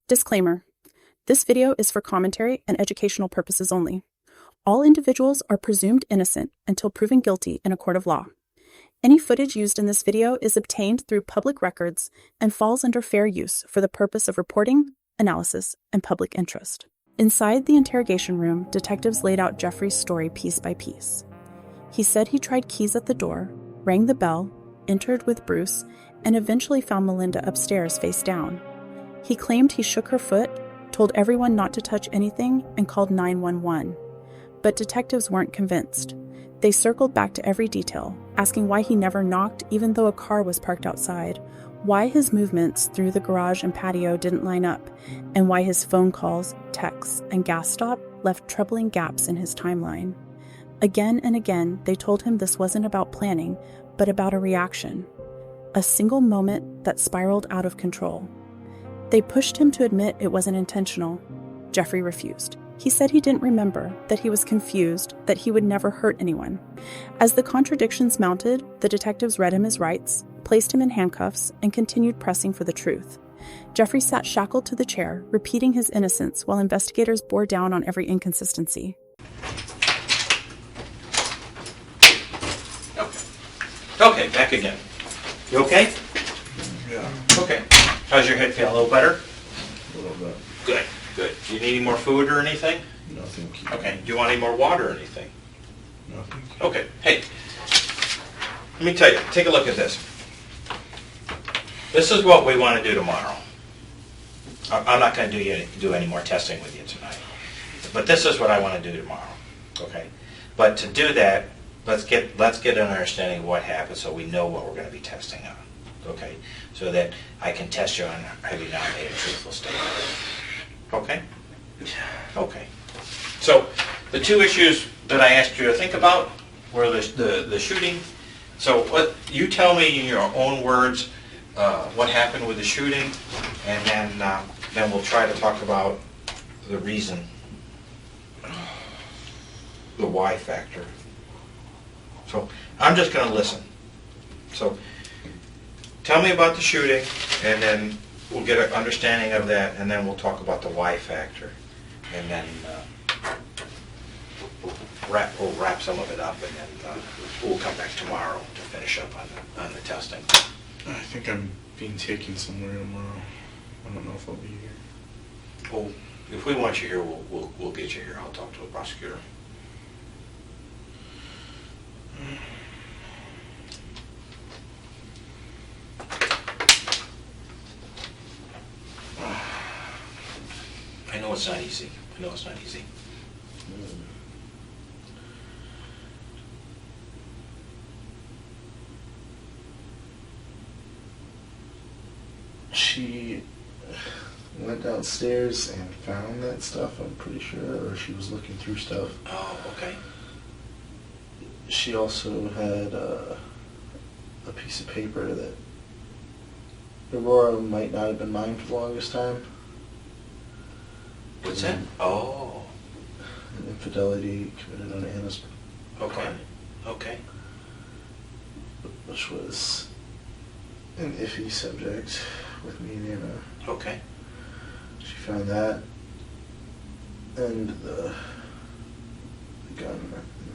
Disclaimer. This video is for commentary and educational purposes only. All individuals are presumed innocent until proven guilty in a court of law. Any footage used in this video is obtained through public records and falls under fair use for the purpose of reporting, analysis, and public interest. Inside the interrogation room, detectives laid out Jeffrey's story piece by piece. He said he tried keys at the door, rang the bell, entered with Bruce, and eventually found Melinda upstairs face down. He claimed he shook her foot, told everyone not to touch anything, and called 911. But detectives weren't convinced. They circled back to every detail, asking why he never knocked even though a car was parked outside, why his movements through the garage and patio didn't line up, and why his phone calls, texts, and gas stop left troubling gaps in his timeline. Again and again, they told him this wasn't about planning, but about a reaction. A single moment that spiraled out of control. They pushed him to admit it wasn't intentional. Jeffrey refused. He said he didn't remember, that he was confused, that he would never hurt anyone. As the contradictions mounted, the detectives read him his rights, placed him in handcuffs, and continued pressing for the truth. Jeffrey sat shackled to the chair, repeating his innocence while investigators bore down on every inconsistency. Okay, back again. You okay? Yeah. Okay. How's your head feel? A little better? A little bit. Good, good. Do you need any more food or anything? No, thank you. Okay. Do you want any more water or anything? No, thank you. Okay. Hey, let me tell you, take a look at this. This is what we want to do tomorrow. I'm not going to do any more testing with you tonight. But this is what I want to do tomorrow. Okay? But to do that, let's get an understanding of what happened so we know what we're going to be testing on. Okay? So that I can test you on have you not made a truthful statement. Okay? Okay. So the two issues that I asked you to think about were the shooting. So what you tell me in your own words what happened with the shooting, and then we'll try to talk about the reason, the why factor. So I'm just going to listen. So tell me about the shooting, and then we'll get an understanding of that, and then we'll talk about the why factor, and then we'll wrap some of it up, and then we'll come back tomorrow to finish up on the testing. I think I'm being taken somewhere tomorrow. I don't know if I'll be here. Well, if we want you here, we'll get you here. I'll talk to the prosecutor. I know it's not easy. I know it's not easy. She went downstairs and found that stuff, I'm pretty sure, or she was looking through stuff. Oh, okay. She also had a piece of paper that Aurora might not have been mine for the longest time. What's that? Oh. An infidelity committed on Anna's Okay. part, Okay. which was an iffy subject with me and Anna. Okay. She found that and the gun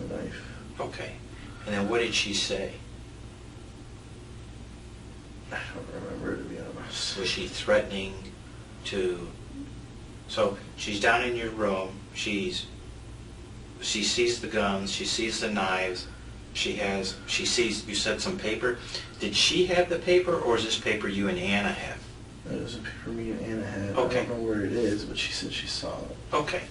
and the knife. Okay. And then what did she say? I don't remember, to be honest. Was she threatening to... So she's down in your room. She sees the guns. She sees the knives. She sees, you said, some paper. Did she have the paper, or is this paper you and Anna have? It was a paper me and Anna had. Okay. I don't know where it is, but she said she saw it. Okay.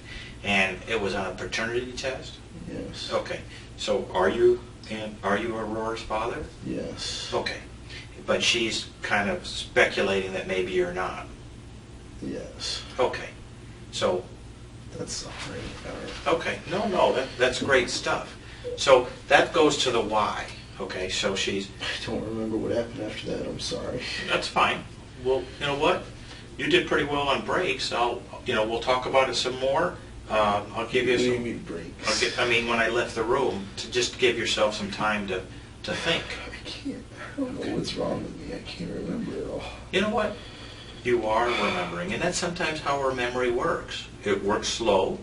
And it was on a paternity test? Yes. Okay. So are you Aurora's father? Yes. Okay. But she's kind of speculating that maybe you're not. Yes. Okay. So... That's right. Okay. No, that's great stuff. So that goes to the why. Okay, so she's... I don't remember what happened after that. I'm sorry. That's fine. Well, you know what? You did pretty well on breaks. We'll talk about it some more. I'll give you some... What do you mean breaks? When I left the room, to just give yourself some time to think. I can't. I don't know what's wrong with me. I can't remember it all. You know what? You are remembering, and that's sometimes how our memory works. It works slow,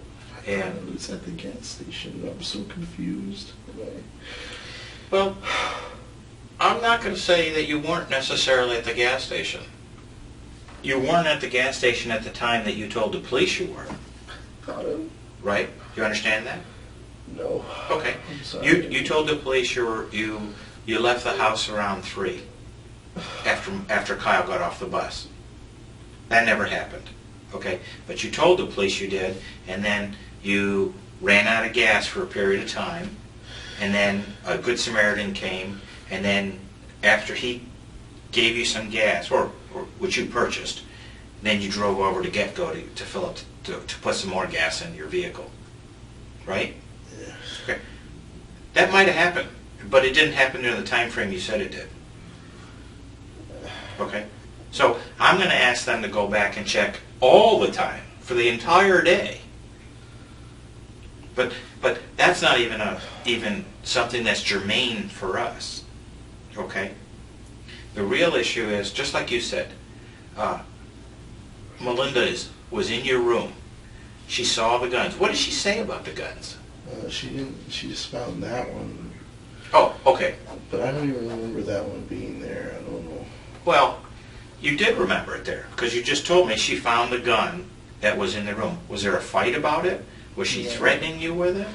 And and, it's at the gas station. I'm so confused. well, I'm not going to say that you weren't necessarily at the gas station. You weren't at the gas station at the time that you told the police you were, right? You understand that? No. Okay. I'm sorry. You told the police you left the house around 3 after Kyle got off the bus. That never happened. Okay? But you told the police you did, and then you ran out of gas for a period of time, and then a Good Samaritan came, and then after he gave you some gas, or which you purchased, then you drove over to GetGo to fill up, to put some more gas in your vehicle. Right? Yes. Okay. That might have happened, but it didn't happen in the time frame you said it did. Okay? So I'm going to ask them to go back and check all the time for the entire day. But that's not even something that's germane for us. Okay? The real issue is, just like you said, Melinda was in your room. She saw the guns. What did she say about the guns? She didn't. She just found that one. Oh, okay. But I don't even remember that one being there. I don't know. Well, you did remember it there, because you just told me she found the gun that was in the room. Was there a fight about it? Was she threatening you with it?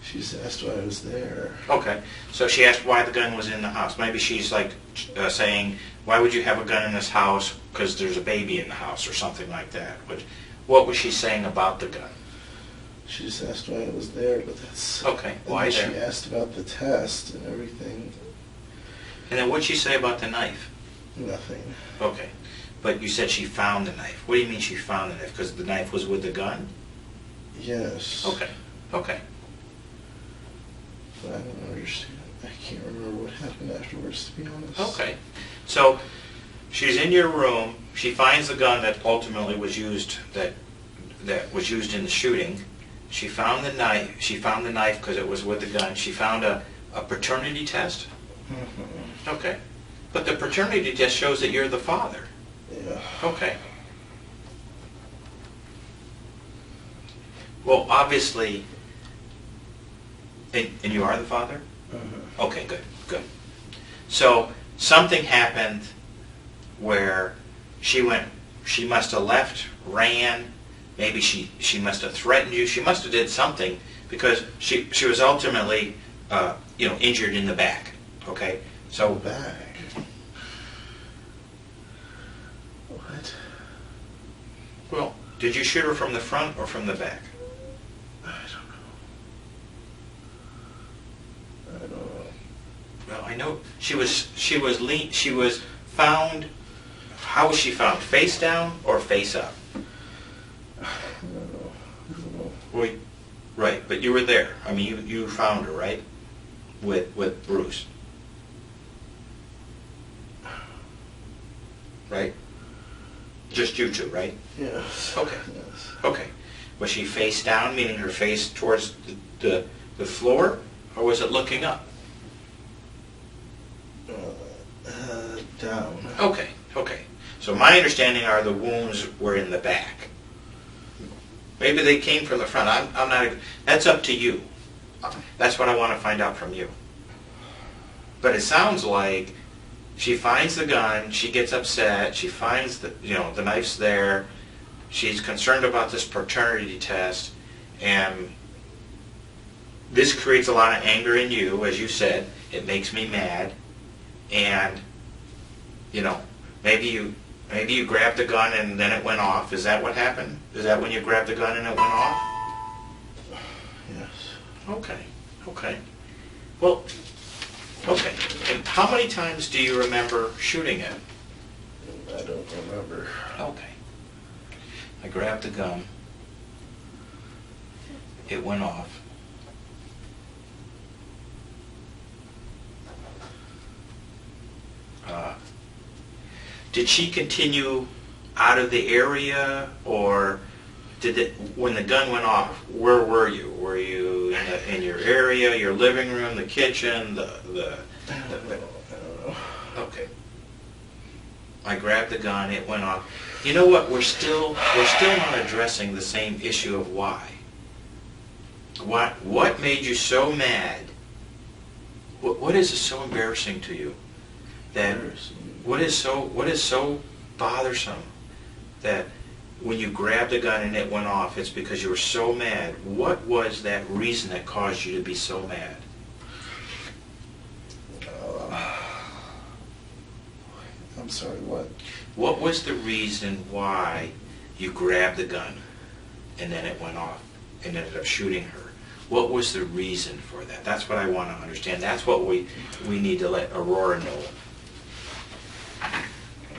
She just asked why I was there. Okay, so she asked why the gun was in the house. Maybe she's like saying, why would you have a gun in this house? Because there's a baby in the house or something like that. But what was she saying about the gun? She just asked why I was there, but that's... Okay, why there? there? She asked about the test and everything. And then what'd she say about the knife? Nothing. Okay, but you said she found the knife. What do you mean she found the knife? Because the knife was with the gun? Yes. Okay, okay. But I don't understand. I can't remember what happened afterwards, to be honest. Okay. So she's in your room. She finds the gun that ultimately was used that was used in the shooting. She found the knife. She found the knife because it was with the gun. She found a paternity test. Mm-hmm. Okay. But the paternity test shows that you're the father. Yeah. Okay. Well, obviously, and you are the father? Uh-huh. Okay, good, good. So something happened where she must have left, ran, maybe she must have threatened you, she must have did something, because she was ultimately injured in the back. Okay? So Back. What? well, did you shoot her from the front or from the back? I don't know. Well, I know she was found. How was she found? Face down or face up? I don't know. Well, right, but you were there. I mean, you found her, right? With Bruce. Right? Just you two, right? Yes. Okay. Yes. Okay. Was she face down, meaning her face towards the floor, or was it looking up? Down. Okay, okay. So my understanding are the wounds were in the back. Maybe they came from the front. I'm not. That's up to you. That's what I want to find out from you. But it sounds like she finds the gun. She gets upset. She finds the knife's there. She's concerned about this paternity test, and this creates a lot of anger in you, as you said. It makes me mad, and maybe you grabbed the gun and then it went off. Is that what happened? Is that when you grabbed the gun and it went off? Yes. Okay. Okay. Well, okay. And how many times do you remember shooting it? I don't remember. Okay. I grabbed the gun. It went off. Did she continue out of the area, or when the gun went off, where were you? Were you in your area, your living room, the kitchen, I don't know. Okay. I grabbed the gun, it went off. You know what? We're still not addressing the same issue of why. What made you so mad? What is so embarrassing to you? That what is so bothersome that when you grabbed the gun and it went off, it's because you were so mad? What was that reason that caused you to be so mad? I'm sorry, what? What was the reason why you grabbed the gun and then it went off and ended up shooting her? What was the reason for that? That's what I want to understand. That's what we need to let Aurora know.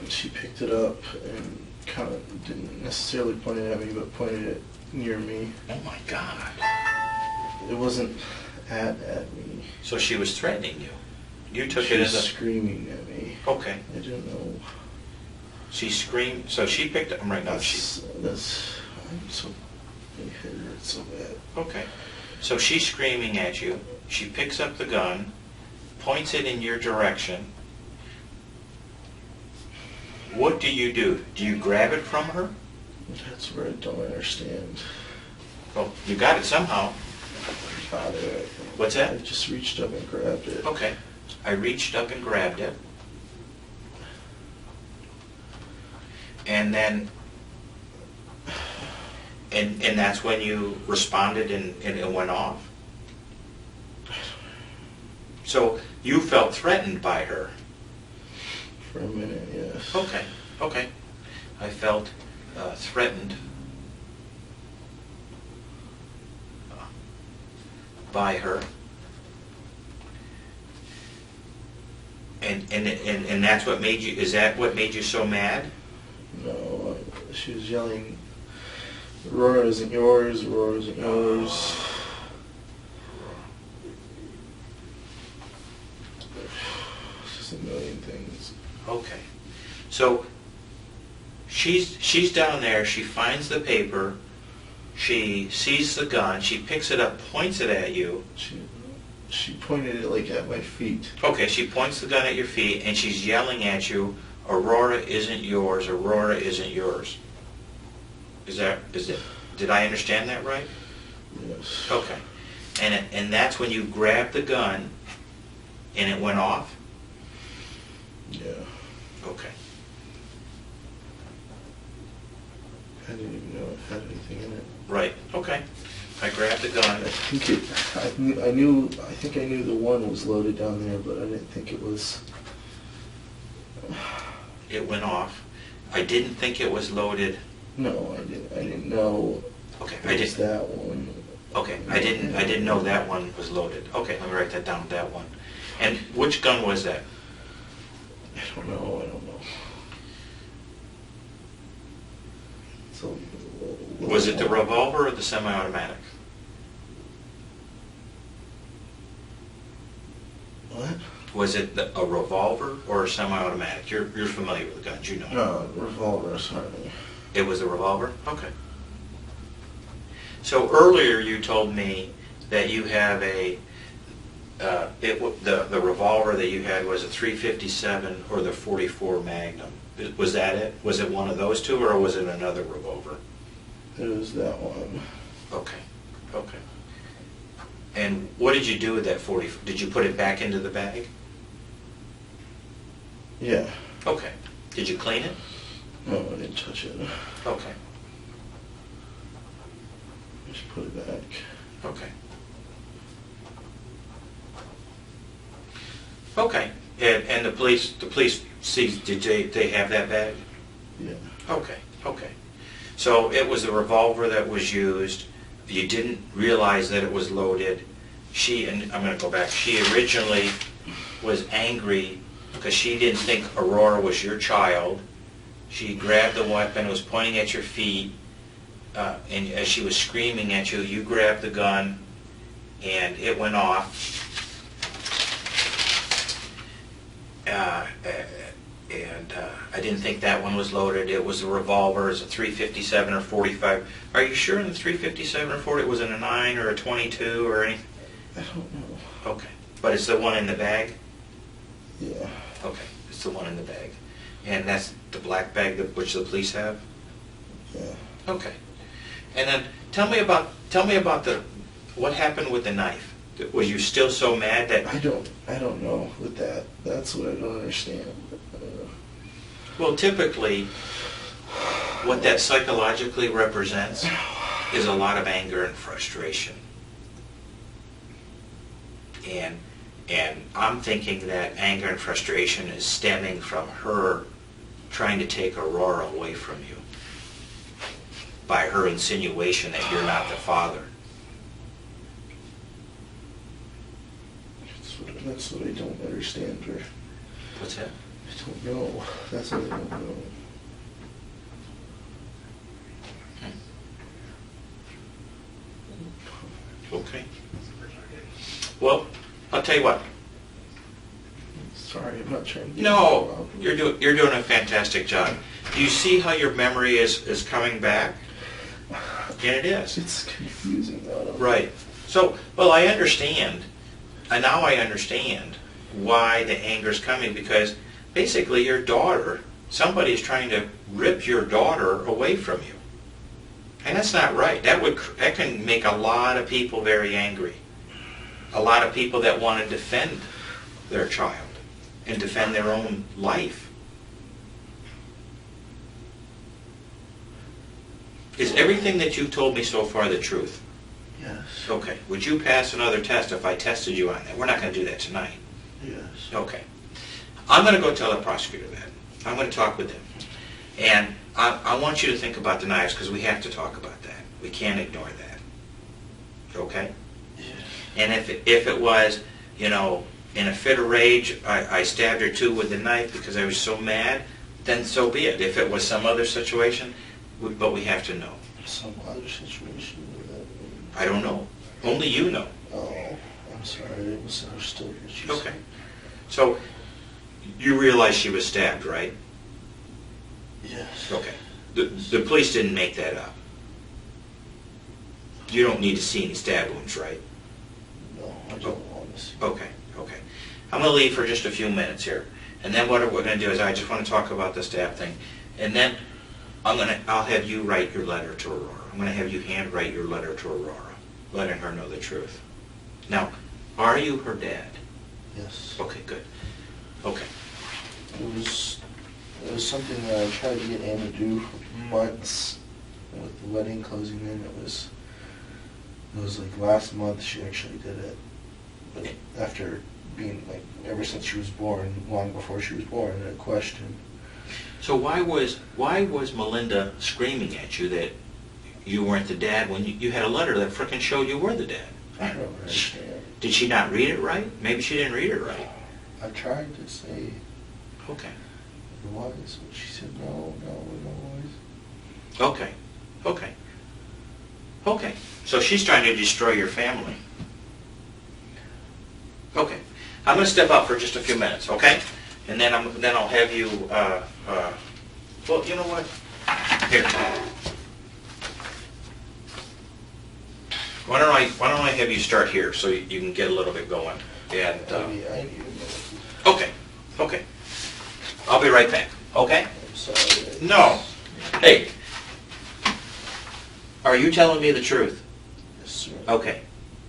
She picked it up and kind of didn't necessarily point it at me, but pointed it near me. Oh my God. It wasn't at me. So she was threatening you. You took She it was as a... screaming at me. Okay. I didn't know. She screamed. So she picked up... Right now, I'm so... My head hurts so bad. Okay. So she's screaming at you. She picks up the gun, points it in your direction. What do you do? Do you grab it from her? That's where I don't understand. Well, you got it somehow. Got it. What's that? I just reached up and grabbed it. Okay. I reached up and grabbed it. And then... And that's when you responded and it went off? So you felt threatened by her? For a minute, yes. Okay, okay. I felt threatened by her. And that's what made you... Is that what made you so mad? No, she was yelling... Aurora isn't yours, Aurora isn't yours. Just a million things. Okay. So she's down there, she finds the paper, she sees the gun, she picks it up, points it at you. She pointed it like at my feet. Okay, she points the gun at your feet and she's yelling at you, Aurora isn't yours, Aurora isn't yours. Is it? Did I understand that right? Yes. Okay. And that's when you grabbed the gun and it went off? Yeah. Okay. I didn't even know it had anything in it. Right. Okay. I grabbed the gun. I think I knew the one was loaded down there, but I didn't think it was. It went off. I didn't think it was loaded. No, I didn't know. Okay, It was that one. Okay, I didn't know that one was loaded. Okay, let me write that down. That one. And which gun was that? I don't know. So, Was it the revolver or the semi-automatic? What? Was it a revolver or a semi-automatic? You're familiar with the guns, you know. No, revolver. Sorry. It was a revolver? Okay. So earlier you told me that you have the revolver that you had was a .357 or the .44 Magnum. Was that it? Was it one of those two, or was it another revolver? It was that one. Okay. Okay. And what did you do with that 40? Did you put it back into the bag? Yeah. Okay. Did you clean it? No, I didn't touch it. Okay. Just put it back. Okay. Okay. And the police see, did they have that bag? Yeah. Okay. Okay. So it was the revolver that was used. You didn't realize that it was loaded. And I'm going to go back. She originally was angry because she didn't think Aurora was your child. She grabbed the weapon, was pointing at your feet, and as she was screaming at you, you grabbed the gun, and it went off. I didn't think that one was loaded. It was a revolver. It's a .357 or .45. Are you sure in the .357 or .40 it was in a 9 or a .22 or anything? I don't know. Okay. But it's the one in the bag? Yeah. Okay. It's the one in the bag. And that's the black bag which the police have? Yeah. Okay. And then tell me about what happened with the knife. Were you still so mad that... I don't know with that. That's what I don't understand. Well, typically, what that psychologically represents is a lot of anger and frustration. And I'm thinking that anger and frustration is stemming from her trying to take Aurora away from you by her insinuation that you're not the father. That's what I don't understand, or What's that? I don't know. That's what I don't know. Okay. Well, I'll tell you what. Sorry, I'm not trying to... No, you're doing a fantastic job. Do you see how your memory is coming back? And it is. It's confusing, though. Right. So, well, I understand. And now I understand why the anger is coming, because basically your daughter, somebody is trying to rip your daughter away from you. And that's not right. That can make a lot of people very angry. A lot of people that want to defend their child and defend their own life. Is everything that you've told me so far the truth? Yes. Okay. Would you pass another test if I tested you on that? We're not going to do that tonight. Yes. Okay. I'm going to go tell the prosecutor that. I'm going to talk with him. And I want you to think about the knives, because we have to talk about that. We can't ignore that. Okay? Yeah. And if it was, in a fit of rage, I stabbed her too with the knife because I was so mad, then so be it. If it was some other situation, but we have to know. Some other situation with that. I don't know. Only you know. Oh, I'm sorry. I misunderstood what you Okay. said. So, you realize she was stabbed, right? Yes. Okay. The police didn't make that up. You don't need to see any stab wounds, right? No, I don't want to see. Okay. I'm going to leave for just a few minutes here. And then what we're going to do is I just want to talk about the stab thing. And then I'll have you write your letter to Aurora. I'm going to have you handwrite your letter to Aurora, letting her know the truth. Now, are you her dad? Yes. Okay, good. Okay. It was something that I tried to get Anne to do for months. With the wedding closing in, it was like last month she actually did it. But after being ever since she was born, long before she was born, in a question. So why was Melinda screaming at you that you weren't the dad when you had a letter that frickin' showed you were the dad? I don't understand. Did she not read it right? Maybe she didn't read it right. I tried to say Okay. it was, but she said no, it was. Okay. So she's trying to destroy your family. Okay. I'm going to step out for just a few minutes, okay? And then I'll have you, well, you know what? Here. Why don't I have you start here so you can get a little bit going? And I need a minute. Okay. I'll be right back. Okay? I'm sorry. No. Hey. Are you telling me the truth? Yes, sir. Okay.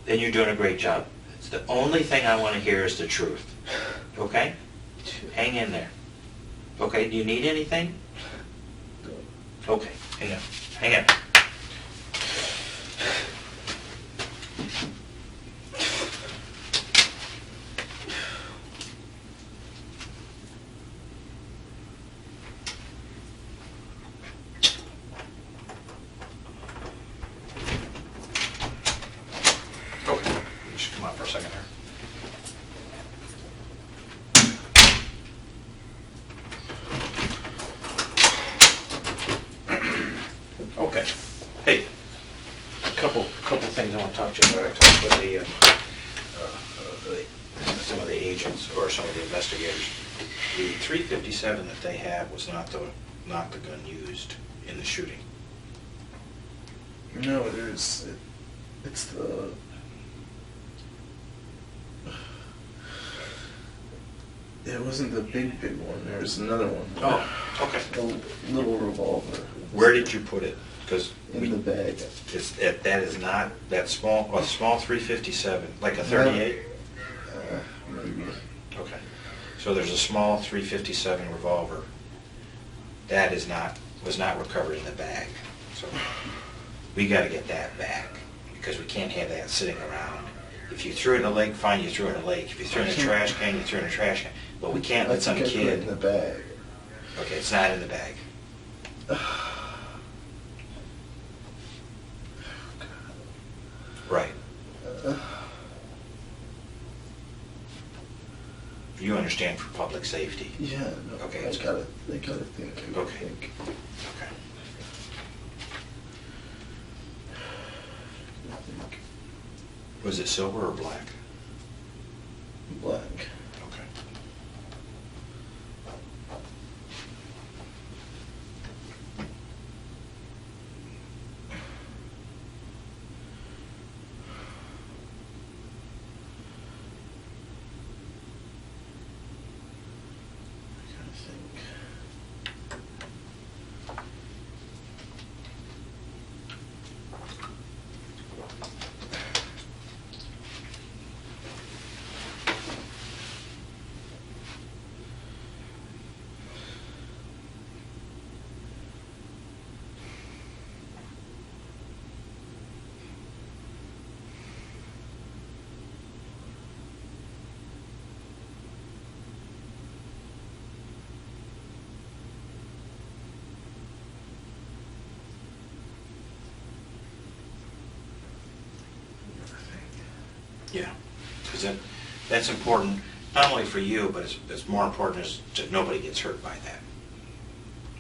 Then you're doing a great job. It's the only thing I want to hear is the truth. Okay? Hang in there. Okay, do you need anything? Okay, hang in. Okay, you should come out for a second here. Okay. Hey, a couple things I want to talk to you about. I talked with some of the agents or some of the investigators. The .357 that they have was not the gun used in the shooting. No, it's the... It wasn't the big one. There was another one. Oh, okay. A little revolver. Where did you put it? Because in the bag. That is not that small. A small 357, like a 38. Maybe. Okay. So there's a small 357 revolver. That was not recovered in the bag. So we got to get that back because we can't have that sitting around. If you threw it in a lake, fine, you threw it in a lake. If you threw it in a trash can, you threw it in a trash can. But we can't let some Put it kid. in the bag. Okay, it's not in the bag. Right. You understand for public safety. Yeah. No, Okay. They gotta think. Okay. Okay. Was it silver or black? Black. Okay. Yeah, because that's important, not only for you, but it's more important is that nobody gets hurt by that.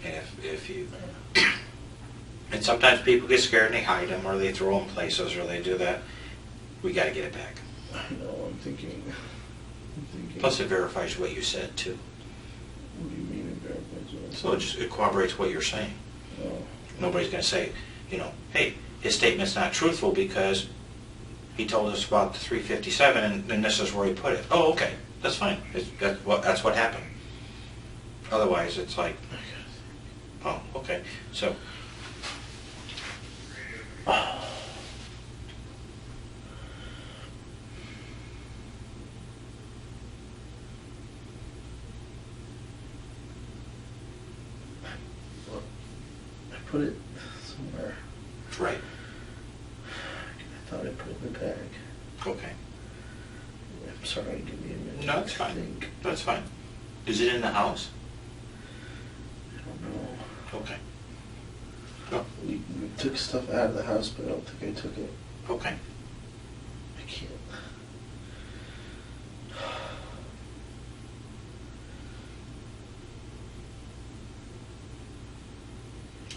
And if you, and sometimes people get scared and they hide them, or they throw them places, or they do that. We got to get it back. I know. I'm thinking. Plus, it verifies what you said too. What do you mean it verifies what I said? So it corroborates what you're saying. Oh. Nobody's going to say, hey, his statement's not truthful because he told us about the 357 and this is where he put it. Oh, okay, that's fine. That's what happened. Otherwise, it's like, oh, okay. So, Well, I put it somewhere. right. I thought I put it in the bag. Okay. I'm sorry, give me a minute. No, that's I fine. think. That's fine. Is it in the house? I don't know. Okay. Oh, We took stuff out of the house, but I don't think I took it. okay. I can't.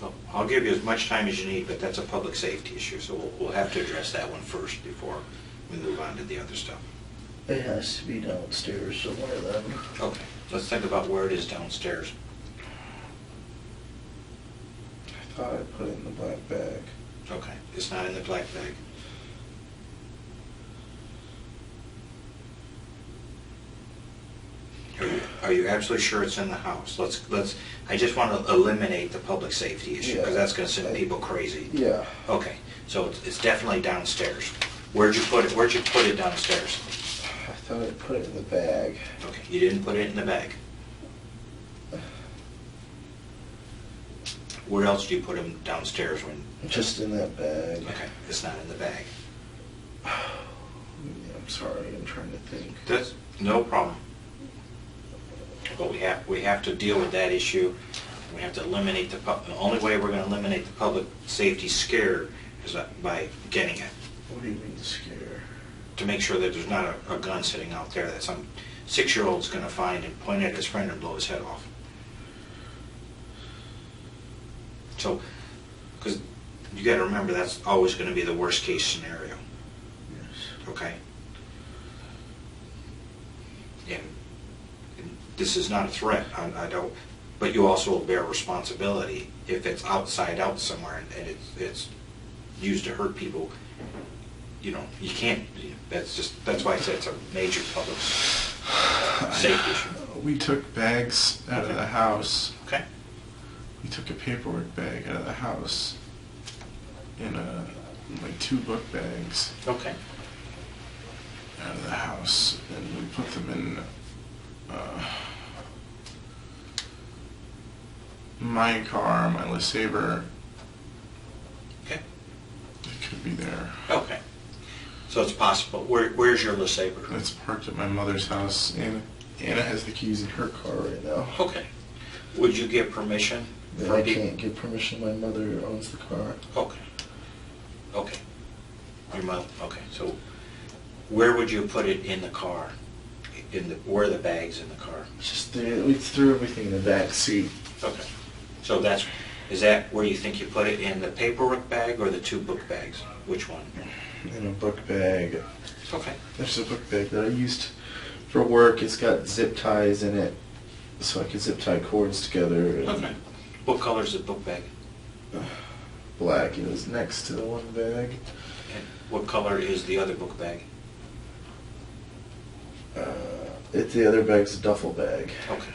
Well, I'll give you as much time as you need, but that's a public safety issue, so we'll have to address that one first before we move on to the other stuff. It has to be downstairs somewhere then. Okay, let's think about where it is downstairs. I thought I put it in the black bag. Okay, it's not in the black bag. Are you absolutely sure it's in the house? I just want to eliminate the public safety issue, because that's going to send people crazy. Yeah. Okay, so it's definitely downstairs. Where'd you put it? Where'd you put it downstairs? I thought I put it in the bag. Okay, you didn't put it in the bag. Where else do you put them downstairs when? Just in that bag. Okay, it's not in the bag. I'm sorry, I'm trying to think. That's no problem. But we have to deal with that issue. We have to eliminate the only way we're going to eliminate the public safety scare is by getting it. What do you mean scare? To make sure that there's not a gun sitting out there that some 6-year-old's going to find and point at his friend and blow his head off. So, because you got to remember that's always going to be the worst case scenario. Yes. Okay. And this is not a threat. I don't. But you also will bear responsibility if it's outside out somewhere and it's used to hurt people. You can't. That's why I said it's a major Safety issue. We took bags out of the house. Okay. We took a paperwork bag out of the house in like 2 book bags Okay. out of the house, and we put them in my car, my LeSabre. Okay. It could be there. Okay. So it's possible. Where's your LeSabre? It's parked at my mother's house. Anna has the keys in her car right now. Okay. Would you give permission? I can't give permission. My mother owns the car. Okay. Okay. Your mother. Okay. So where would you put it in the car? Where are the bags in the car? Just we threw everything in the back seat. Okay. So is that where you think you put it, in the paperwork bag or the 2 book bags? Which one? In a book bag. Okay. There's a book bag that I used for work. It's got zip ties in it, so I can zip tie cords together. Okay. What color is the book bag? Black. It was next to the one bag. And what color is the other book bag? The other bag's a duffel bag. Okay.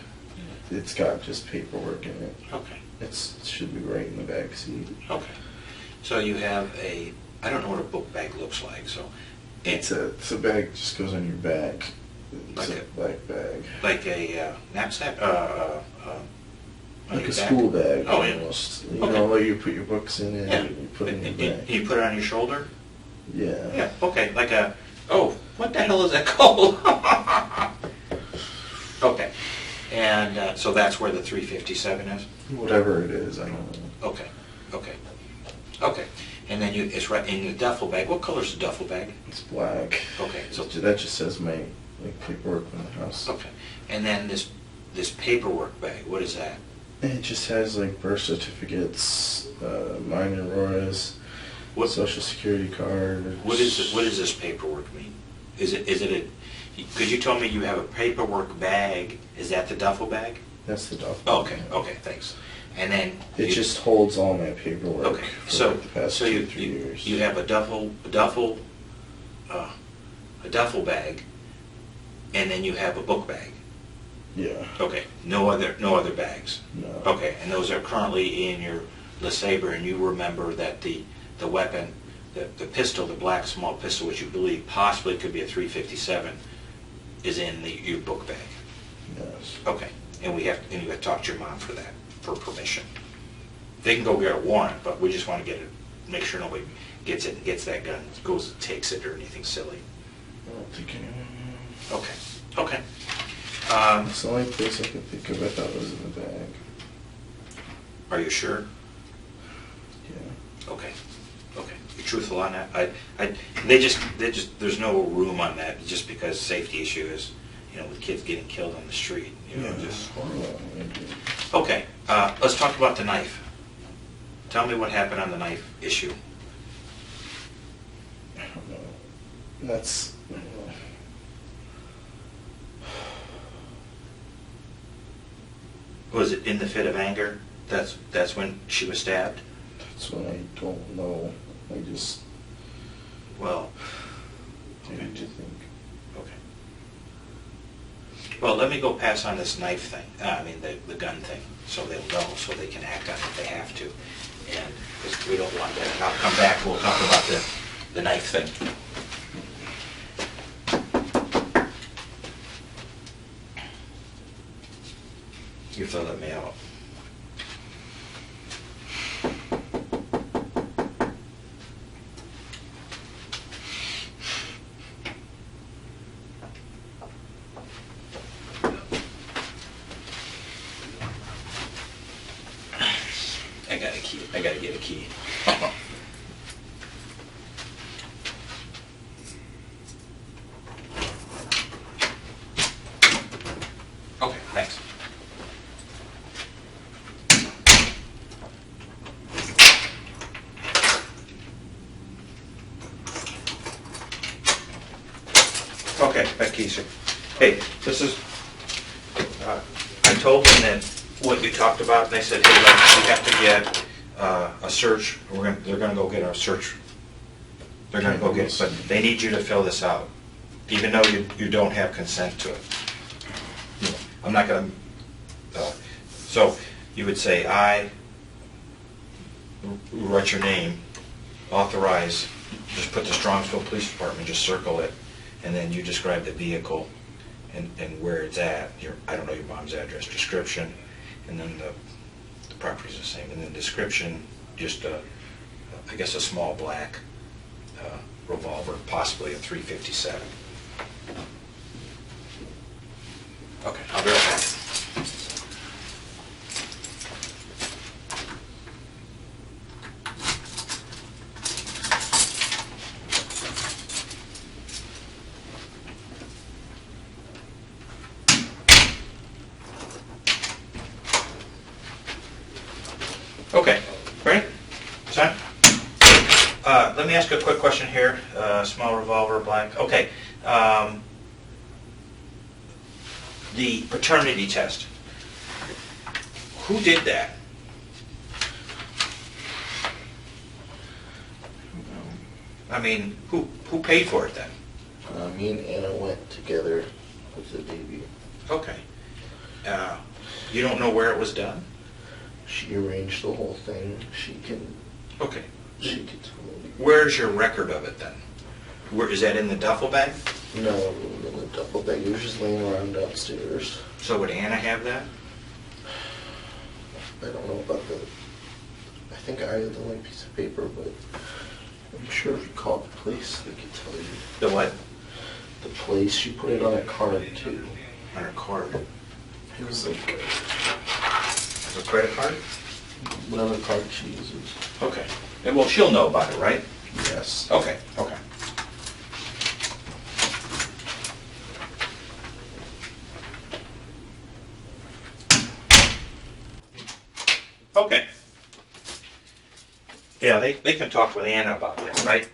It's got just paperwork in it. Okay. It should be right in the back seat. Okay. So you have I don't know what a book bag looks like, so. It's a bag that just goes on your back. It's Like a black bag. Like a knapsack? Like a school bag, Oh, yeah. almost. You Okay. know, where you put your books in it, Yeah. and you put it in And your bag. you put it on your shoulder? Yeah. Yeah, okay, like what the hell is that called? Okay, and so that's where the 357 is? Whatever it is, I don't know. Okay. And then it's right in the duffel bag. What color is the duffel bag? It's black. Okay, so That just says my paperwork in the house. okay, and then this paperwork bag. What is that? And it just has like birth certificates, mine and Rora's, What social security card. What does this paperwork mean? Is it a? Could you tell me you have a paperwork bag? Is that the duffel bag? That's the duffel. Oh, okay, thanks. And then It just holds all my paperwork. okay. For So like the past 2-3 years. you have a duffel bag, and then you have a book bag. Yeah. Okay. No other bags. No. Okay, and those are currently in your LeSabre, and you remember that the weapon, the pistol, the black small pistol, which you believe possibly could be a 357, is in your book bag. Yes. Okay, and you have to talk to your mom for that, for permission. They can go get a warrant, but we just want to make sure nobody gets that gun, takes it or anything silly. I don't think anyone. Okay. It's the only place I could think of I thought was in the bag. Are you sure? Yeah. Okay. You're truthful on that? There's no room on that just because safety issue is, with kids getting killed on the street. Just horrible. Okay, let's talk about the knife. Tell me what happened on the knife issue. I don't know. That's. Was it in the fit of anger? That's when she was stabbed? That's when I don't know. I just. Well, What did you think? okay. Well, let me go pass on this knife thing, the gun thing, so they'll know, so they can act on it if they have to. And, because we don't want that. And I'll come back, we'll talk about the knife thing. You have to let me out. I got a key. I gotta get a key. Okay, thanks. Okay, back to you, sir. Hey, this is, I told them that what you talked about, and they said, hey, we have to get a search. They're gonna go get our search. They're gonna go get it, but they need you to fill this out, even though you don't have consent to it. I'm not going to, so you would say, I, write your name, authorize, just put the Strongsville Police Department, just circle it, and then you describe the vehicle and where it's at, I don't know your mom's address, description, and then the property's the same, and then description, just I guess a small black revolver, possibly a .357. Okay, I'll be right back. Okay, ready? Son? Let me ask a quick question here. Small revolver, black. Okay. The paternity test. Who did that? I mean, who paid for it then? Me and Anna went together with the baby. Okay. You don't know where it was done? She arranged the whole thing. She can tell me. Where's your record of it then? Where is that in the duffel bag? No, in the duffel bag. It was just laying around downstairs. So would Anna have that? I don't know about the... I think I had the only piece of paper, but I'm sure if you called the police, they could tell you. The what? The place. She put it on a card, too. On her card. It was like A credit card? whatever card she uses. Okay. And well, she'll know about it, right? Yes. Okay, okay. Okay. Yeah, they can talk with Anna about this, right?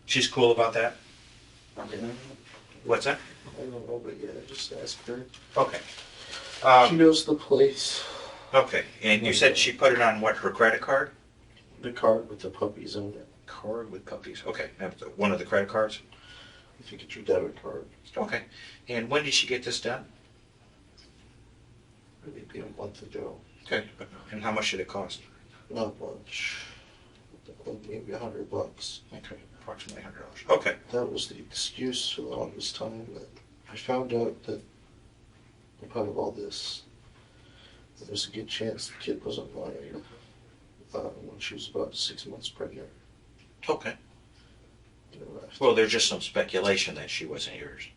She's cool about that? What's that? I don't know, but yeah, just ask her. Okay. She knows the place. Okay, and you said she put it on what, her credit card? The card with the puppies on it. Card with puppies, okay. That's one of the credit cards? I think it's your debit card. Okay. And when did she get this done? Maybe a month ago. Okay. And how much did it cost? Not much. Like maybe $100. Okay, approximately $100. Okay. That was the excuse for the longest time. That I found out that part of all this, there's a good chance the kid wasn't mine when she was about 6 months pregnant. Okay. You know, Well, there's just some speculation that she wasn't yours.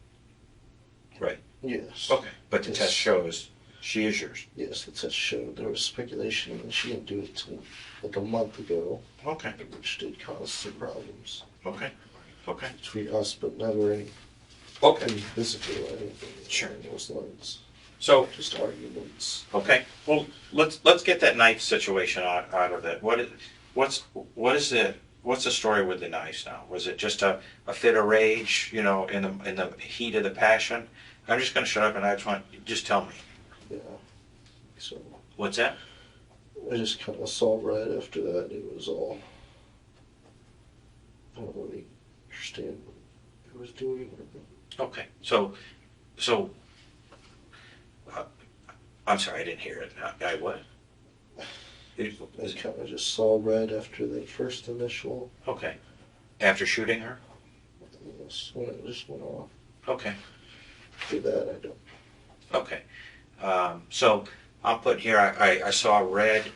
Right. yes. Okay. But the Yes. test shows she is yours. Yes, the test showed there was speculation, and she didn't do it till like a month ago, Okay. which did cause some problems Okay. Okay. between us, but never any Okay. physical or anything Sure. along those lines. So, Just arguments. okay. Well, let's get that knife situation out of it. What's the story with the knives now? Was it just a fit of rage, in the heat of the passion? I'm just going to shut up and I just want just tell me. Yeah. So What's that? I just kind of saw right after that. It was all. I don't really understand what it was doing. Okay. So I'm sorry, I didn't hear it. I what? I kind of just saw right after the first initial. Okay. After shooting her? Yes, when it just went off. Okay. After that, I don't. Okay. So I'll put here, I saw red.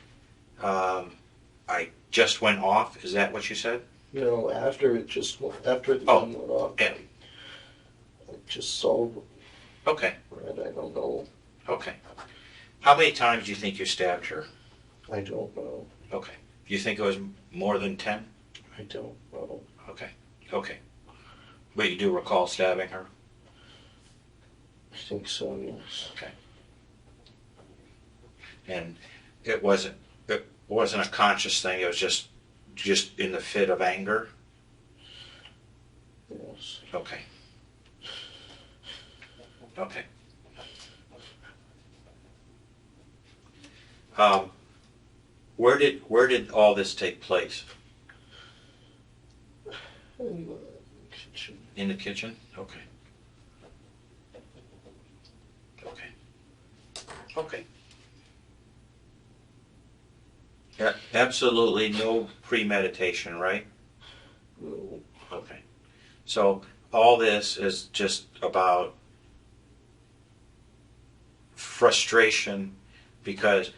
I just went off. Is that what you said? No, after it just went, after the Oh, gun went off, yeah. I just saw Okay. red. I don't know. Okay. How many times do you think you stabbed her? I don't know. Okay. Do you think it was more than 10? I don't know. Okay. Okay. But you do recall stabbing her? I think so, yes. Okay. And it wasn't a conscious thing, it was just in the fit of anger? Yes. Okay. Okay. Where did all this take place? In the kitchen. In the kitchen? Okay. Okay. Okay. Yeah, absolutely no premeditation, right? No. Okay. So all this is just about frustration because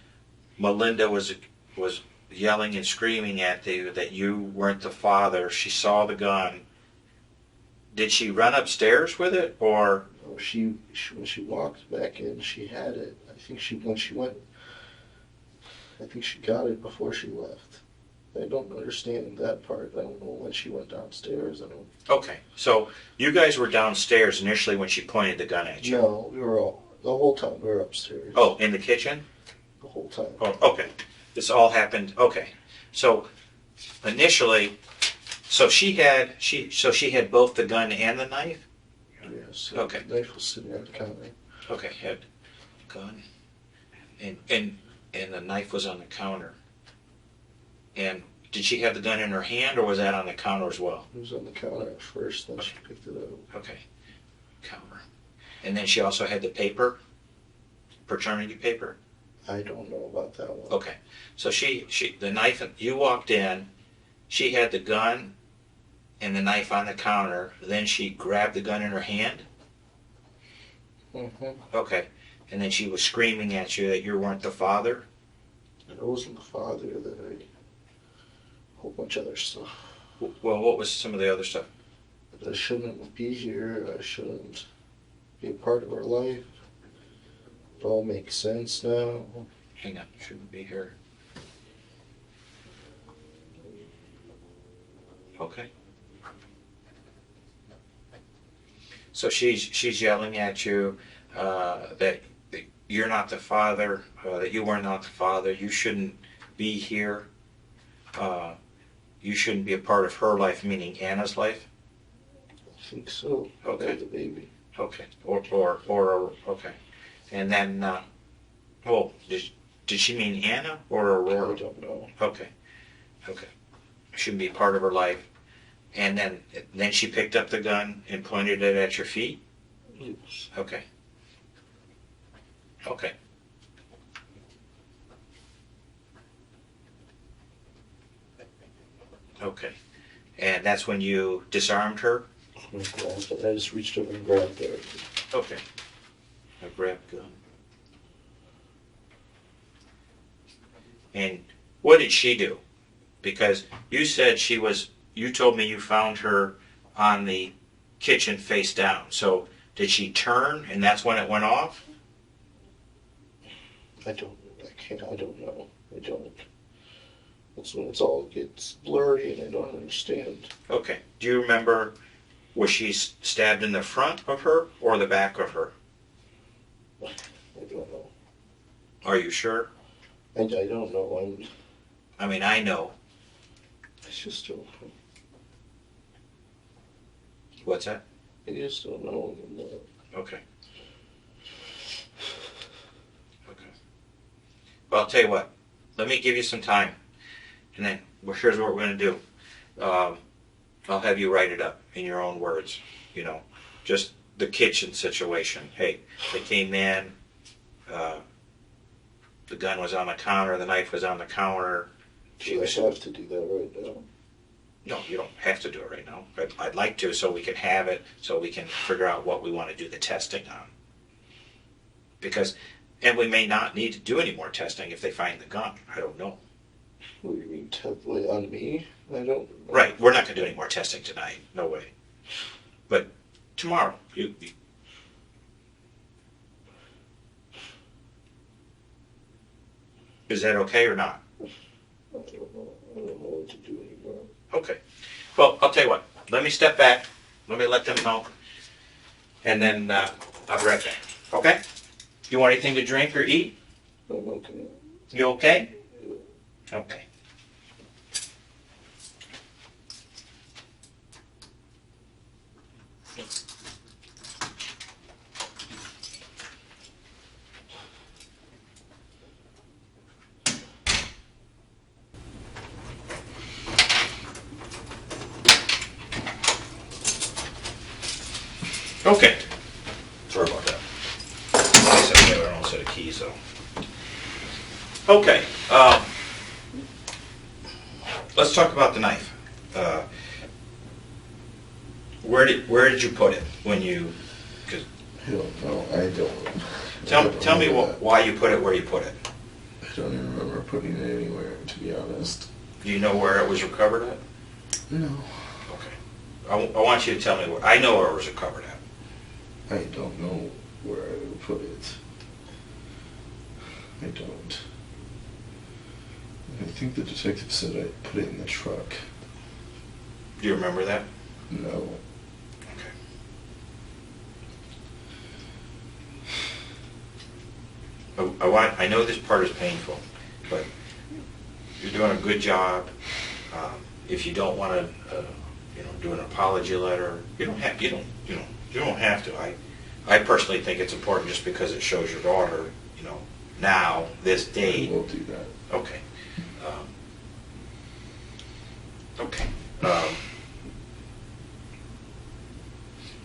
Melinda was yelling and screaming at you that you weren't the father. She saw the gun. Did she run upstairs with it, or? No, she when she walked back in, she had it. I think she got it before she left. I don't understand that part. I don't know when she went downstairs. I don't. Okay, so you guys were downstairs initially when she pointed the gun at you. No, the whole time we were upstairs. Oh, in the kitchen? The whole time. Oh, okay. This all happened. Okay, so initially, so she had both the gun and the knife. Yes. Okay. The knife was sitting on the counter. Okay, had gun, and the knife was on the counter. And did she have the gun in her hand, or was that on the counter as well? It was on the counter at first, then she picked it up. Okay, counter. And then she also had the paper, paternity paper. I don't know about that one. Okay, so the knife. You walked in. She had the gun and the knife on the counter. Then she grabbed the gun in her hand. Mm-hmm. Okay, and then she was screaming at you that you weren't the father. And it wasn't the father. A whole bunch of other stuff. Well, what was some of the other stuff? That I shouldn't be here. I shouldn't be a part of her life. It all makes sense now. Hang on, shouldn't be here. Okay. So she's yelling at you that you're not the father, that you were not the father. You shouldn't be here. You shouldn't be a part of her life, meaning Anna's life. I think so. Okay. The baby. Okay. Or okay. And then, well, did she mean Anna or Aurora? I don't know. Okay. Okay. Shouldn't be part of her life. And then she picked up the gun and pointed it at your feet? Yes. Okay. Okay. Okay. And that's when you disarmed her? I just reached over and grabbed her. Okay. I grabbed gun. And what did she do? Because you said you told me you found her on the kitchen face down. So did she turn and that's when it went off? I don't know. I don't. That's when it all gets blurry and I don't understand. Okay. Do you remember, was she stabbed in the front of her or the back of her? I don't know. Are you sure? I don't know. I know. I just don't know. What's that? I just don't know. Okay. Okay. Well, I'll tell you what. Let me give you some time. And then, well, here's what we're going to do. I'll have you write it up in your own words. Just the kitchen situation. Hey, they came in. The gun was on the counter. The knife was on the counter. I have to do that right now. No, you don't have to do it right now. I'd like to, so we can have it, so we can figure out what we want to do the testing on. And we may not need to do any more testing if they find the gun. I don't know. What do you mean, on me? I don't know. Right, we're not going to do any more testing tonight. No way. But tomorrow, is that okay or not? I don't know. I don't know what to do anymore. Okay. Well, I'll tell you what. Let me step back. Let me let them know. And then I'll be right back. Okay? You want anything to drink or eat? I'm okay. You okay? Okay. Okay. Sorry about that. I said the other one instead of keys though. Okay. Let's talk about the knife. Where did you put it when you? Cause I don't know. I don't. tell me why you put it where you put it. I don't even remember putting it anywhere, to be honest. Do you know where it was recovered at? No. Okay. I want you to tell me where. I know where it was recovered at. I don't know where I would put it. I don't. I think the detective said I put it in the truck. Do you remember that? No. Okay. I know this part is painful, but you're doing a good job. If you don't want to, do an apology letter, you don't have to. I personally think it's important just because it shows your daughter, now this date. We'll do that. Okay. Okay.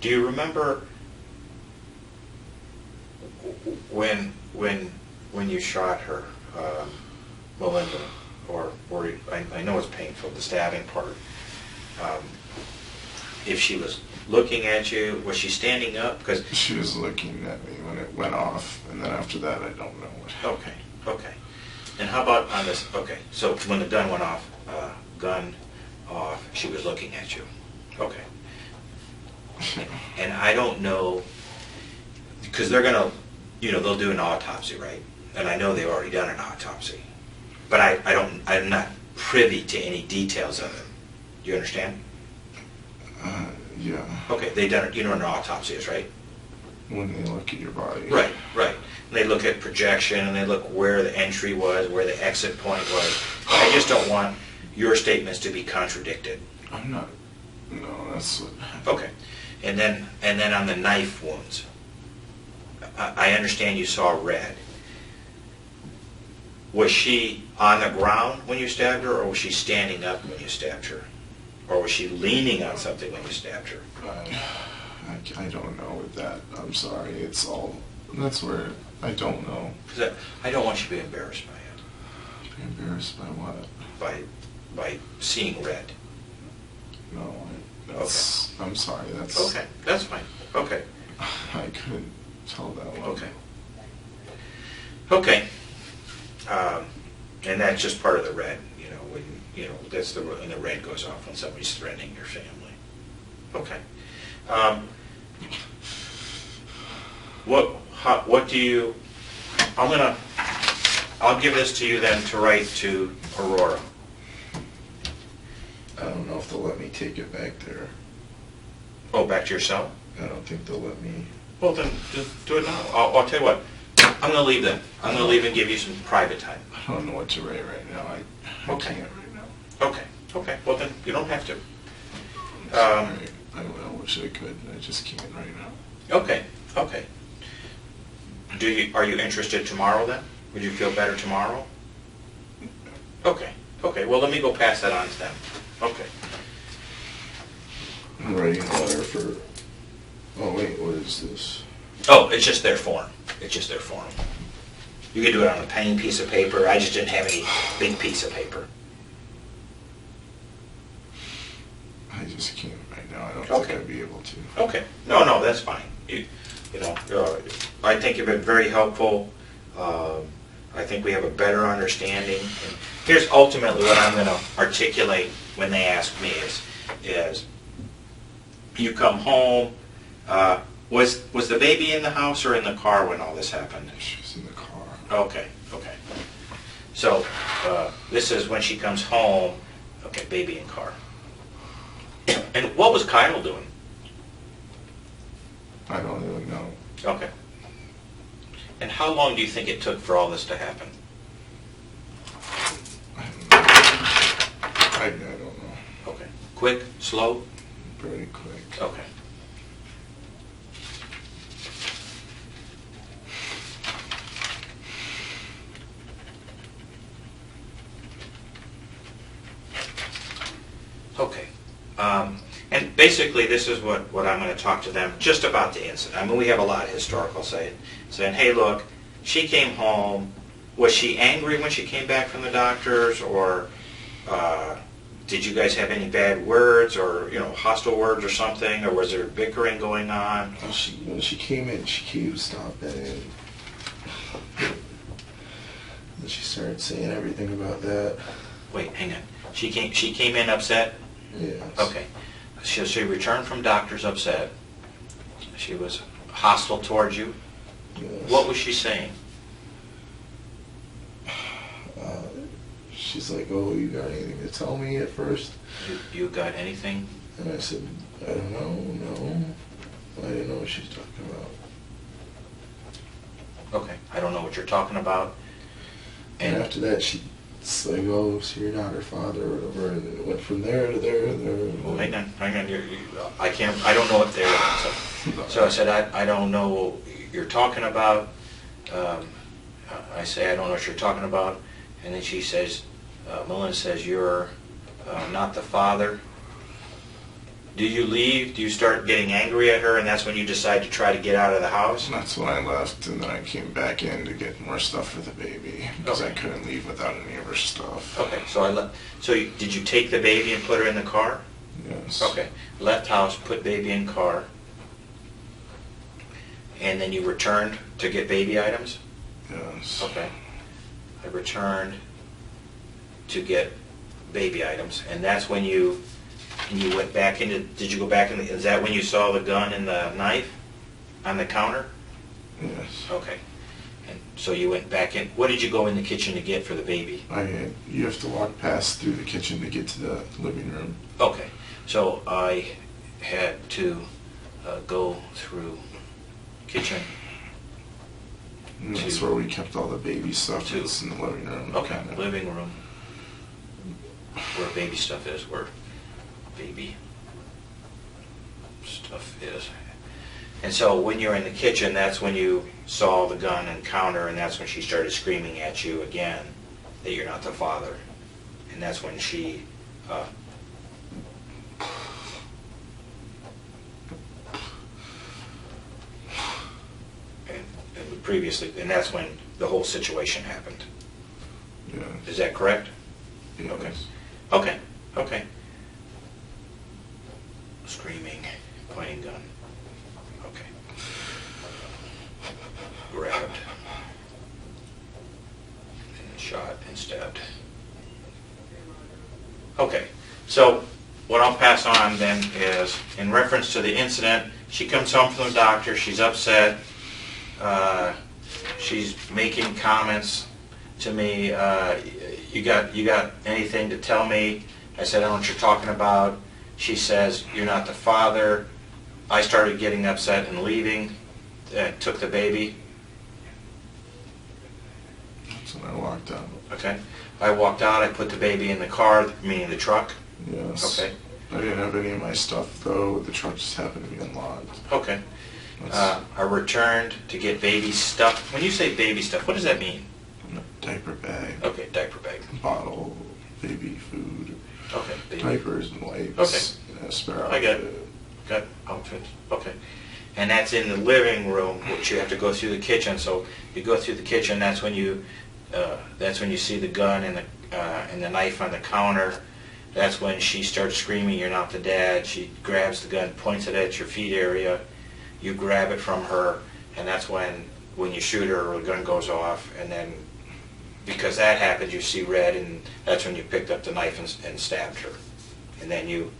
Do you remember when you shot her, Melinda, or I know it's painful, the stabbing part. If she was looking at you, was she standing up? Because She was looking at me when it went off, and then after that, I don't know what happened. Okay. And how about on this? Okay, so when the gun went off, she was looking at you. Okay. And I don't know, because they're gonna, they'll do an autopsy, right? And I know they've already done an autopsy, but I'm not privy to any details of it. Do you understand? Yeah. Okay, they done it. You know what an autopsy is, right? When they look at your body. Right. And they look at projection, and they look where the entry was, where the exit point was. I just don't want your statements to be contradicted. I'm not. No, that's what happened. Okay. And then on the knife wounds, I understand you saw red. Was she on the ground when you stabbed her, or was she standing up when you stabbed her? Or was she leaning on something when you stabbed her? I don't know with that. I'm sorry. That's where I don't know. Because I don't want you to be embarrassed by it. Be embarrassed by what? By seeing red. No, Okay. I'm sorry. That's Okay, that's fine. Okay. I couldn't tell that one. Okay. And that's just part of the red, when, that's when the red goes off when somebody's threatening your family. Okay. What do you, I'll give this to you then to write to Aurora. I don't know if they'll let me take it back there. Oh, back to your cell? I don't think they'll let me. Well, then just do it now. I'll tell you what. I'm going to leave then. I'm going to leave and give you some private time. I don't know what to write right now. I Okay. can't right now. Okay. Well, then you don't have to. I'm sorry. I wish I could. I just can't right now. Okay. Are you interested tomorrow then? Would you feel better tomorrow? Okay. Well, let me go pass that on to them. Okay. I'm writing a letter for. Oh wait, what is this? Oh, it's just their form. You can do it on a plain piece of paper. I just didn't have any big piece of paper. I just can't right now. I don't Okay. think I'd be able to. Okay. No, that's fine. I think you've been very helpful. I think we have a better understanding. And here's ultimately what I'm going to articulate when they ask me is you come home. Was the baby in the house or in the car when all this happened? She was in the car. Okay. So this is when she comes home. Okay, baby in car. And what was Kyle doing? I don't even know. Okay. And how long do you think it took for all this to happen? I don't know. Okay. Quick, slow? Very quick. Okay. Okay. And basically this is what I'm going to talk to them just about the incident. I mean, we have a lot of historical saying, hey, look, she came home. Was she angry when she came back from the doctors, or did you guys have any bad words, or hostile words or something, or was there bickering going on? Well, when she came in, she came stomping. And she started saying everything about that. Wait, hang on. She came in upset? Yes. Okay. She returned from doctors upset. She was hostile towards you. Yes. What was she saying? She's like, "Oh, you got anything to tell me?" At first. You got anything? And I said, "I don't know, no. I didn't know what she's talking about." Okay. I don't know what you're talking about. And after that, she's like, "Oh, so you're not her father," or whatever. And it went from there to there to there. Well, hang on. I don't know what they're. So I said, I don't know what you're talking about. I say, I don't know what you're talking about. And then she says, Melinda says, "You're not the father." Do you leave? Do you start getting angry at her, and that's when you decide to try to get out of the house? And that's when I left, and then I came back in to get more stuff for the baby, because I couldn't leave without any of her stuff. Okay, so did you take the baby and put her in the car? Yes. Okay, left house, put baby in car, and then you returned to get baby items? Yes. Okay. I returned to get baby items, and that's when you went back into, did you go back in, is that when you saw the gun and the knife on the counter? Yes. Okay. And so you went back in, what did you go in the kitchen to get for the baby? You have to walk past through the kitchen to get to the living room. Okay. So I had to go through kitchen. And that's where we kept all the baby stuff. It's in the living room. Okay, living room. Where baby stuff is, where baby stuff is. And so when you're in the kitchen, that's when you saw the gun and counter, and that's when she started screaming at you again that you're not the father. And that's when she previously, and that's when the whole situation happened. Yes. Is that correct? Yes. Okay. Okay. Screaming, pointing gun. Okay. Grabbed. And shot and stabbed. Okay. So what I'll pass on then is, in reference to the incident, she comes home from the doctor, she's upset. She's making comments to me. You got anything to tell me? I said, I don't know what you're talking about. She says, you're not the father. I started getting upset and leaving. Took the baby. That's when I walked out. Okay. I walked out. I put the baby in the car, meaning the truck. Yes. Okay. I didn't have any of my stuff, though. The truck just happened to be unlocked. Okay. I returned to get baby stuff. When you say baby stuff, what does that mean? Diaper bag. Okay, diaper bag. Bottle, baby food. Okay, baby. Diapers and wipes. Okay. Spare I outfit. got outfits. Okay. And that's in the living room, which you have to go through the kitchen. So you go through the kitchen. That's when you see the gun and the knife on the counter. That's when she starts screaming, "You're not the dad." She grabs the gun, points it at your feet area. You grab it from her, and that's when you shoot her, the gun goes off, and then because that happened, you see red, and that's when you picked up the knife and stabbed her. And then you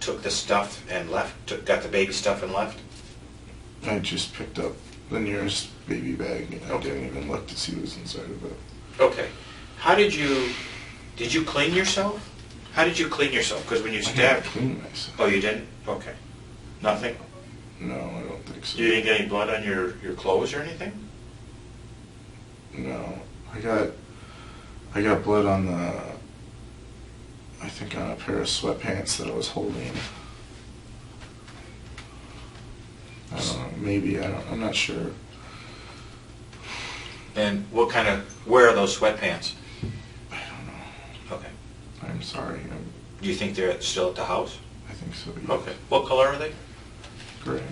took the stuff and left, got the baby stuff and left? I just picked up the nearest baby bag, and I Okay. didn't even look to see what was inside of it. Okay. Did you clean yourself? How did you clean yourself? Because when you I didn't stabbed... clean myself. Oh, you didn't? Okay. Nothing? No, I don't think so. You didn't get any blood on your clothes or anything? No. I got blood on I think on a pair of sweatpants that I was holding. I don't know, maybe, I'm not sure. And where are those sweatpants? I don't know. Okay. I'm sorry. Do you think they're still at the house? I think so, yeah. Okay. What color are they? Gray.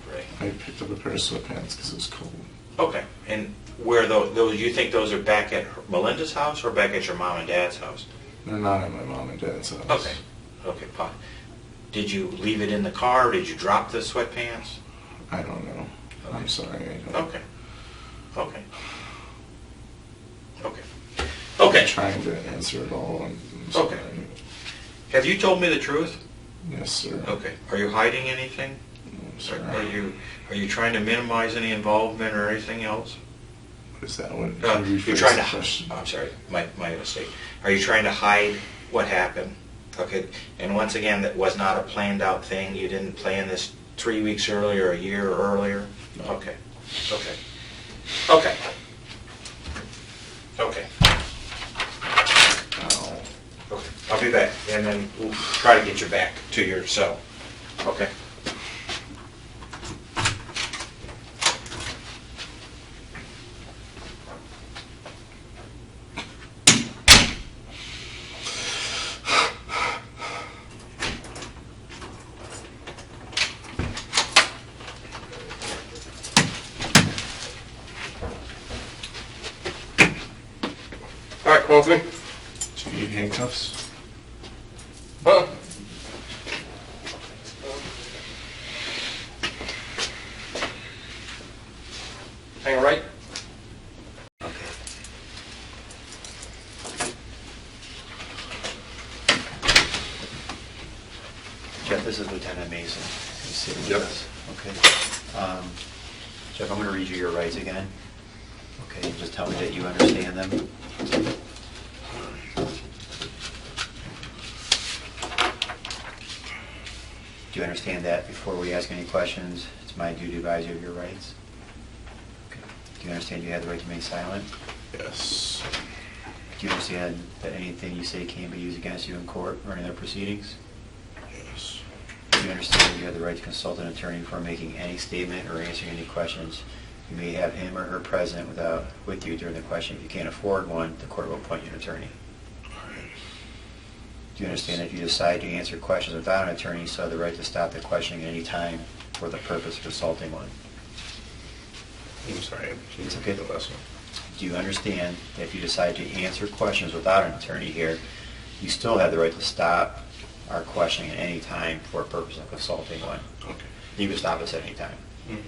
Gray. I picked up a pair of sweatpants because it was cold. Okay, and where those, you think those are back at Melinda's house or back at your mom and dad's house? They're not at my mom and dad's house. Okay, okay, fine. Did you leave it in the car, or did you drop the sweatpants? I don't know. Okay. I'm sorry. I don't. Okay, okay. Okay. Okay. I'm trying to answer it all. I'm sorry. Okay. Have you told me the truth? Yes, sir. Okay. Are you hiding anything? I'm sorry. Are you trying to minimize any involvement or anything else? What is that? What, You're trying to. I'm sorry, my mistake. Are you trying to hide what happened? Okay. And once again, that was not a planned out thing. You didn't plan this 3 weeks earlier, a year earlier. No. Okay. Okay. Okay. Okay. Oh. Okay. I'll be back, and then we'll try to get you back to your cell. Okay. All right, come on with me. Do you need handcuffs? Huh? Hang right. Jeff, this is Lieutenant Mason. He's sitting with Yep. us. Okay. Jeff, I'm going to read you your rights again. Okay, just tell me that you understand them. Do you understand that before we ask any questions, it's my duty to advise you of your rights? Okay. Do you understand you have the right to remain silent? Yes. Do you understand that anything you say can be used against you in court or in other proceedings? Yes. Do you understand you have the right to consult an attorney before making any statement or answering any questions? You may have him or her present with you during the question. If you can't afford one, the court will appoint you an attorney. Do you understand that if you decide to answer questions without an attorney, you still have the right to stop the questioning at any time for the purpose of consulting one? I'm sorry. Can you It's repeat okay. the last one? Do you understand that if you decide to answer questions without an attorney here, you still have the right to stop our questioning at any time for a purpose of consulting one? Okay. You can stop us at any time. Mhm.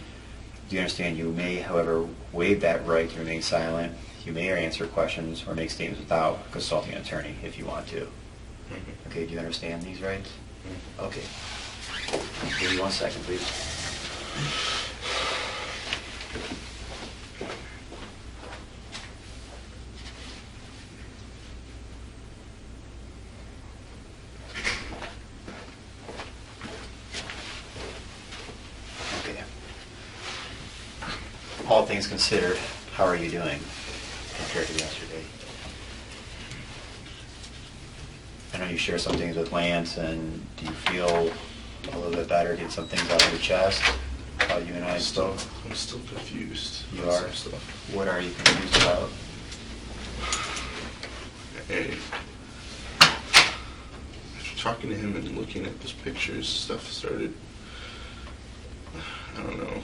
Do you understand you may, however, waive that right to remain silent? You may answer questions or make statements without consulting an attorney if you want to. Mhm. Okay, do you understand these rights? Mhm. Okay. Give me 1 second, please. Okay. All things considered, how are you doing compared to yesterday? I know you shared some things with Lance, and do you feel a little bit better? Get some things out of your chest? How you and I spoke? I'm still confused. You about are? some stuff. What are you confused about? Hey, after talking to him and looking at those pictures, stuff started, I don't know,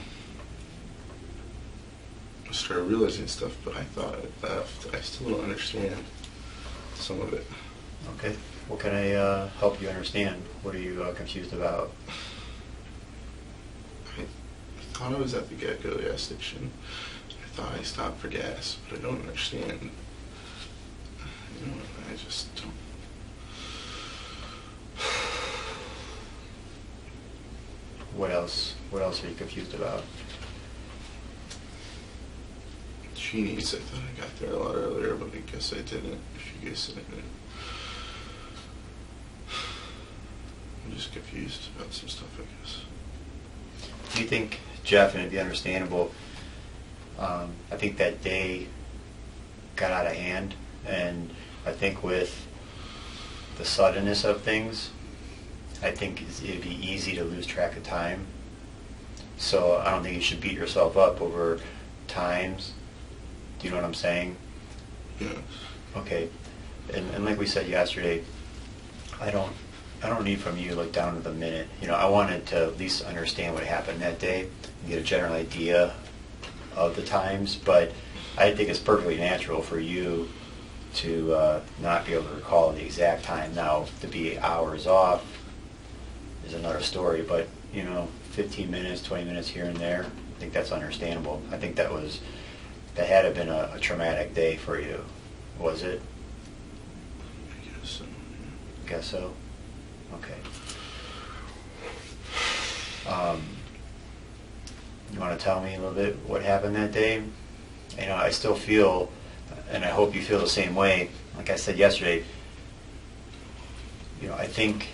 I started realizing stuff, but I thought it left. I still don't understand some of it. Okay. What can I help you understand? What are you confused about? I thought I was at the get-go gas station. I thought I stopped for gas, but I don't understand. You know, I just don't. What else? What else are you confused about? Jeez, I thought I got there a lot earlier, but I guess I didn't. If you guys didn't. I'm just confused about some stuff, I guess. Do you think, Jeff, and it'd be understandable, I think that day got out of hand, and I think with the suddenness of things, I think it'd be easy to lose track of time. So I don't think you should beat yourself up over times. Do you know what I'm saying? Yes. Okay. And like we said yesterday, I don't need from you like down to the minute. You know, I wanted to at least understand what happened that day and get a general idea of the times, but I think it's perfectly natural for you to not be able to recall the exact time. Now, to be hours off is another story, but 15 minutes, 20 minutes here and there, I think that's understandable. I think that had to have been a traumatic day for you, was it? I guess so. Guess so. Okay. You want to tell me a little bit what happened that day? I still feel, and I hope you feel the same way. Like I said yesterday, I think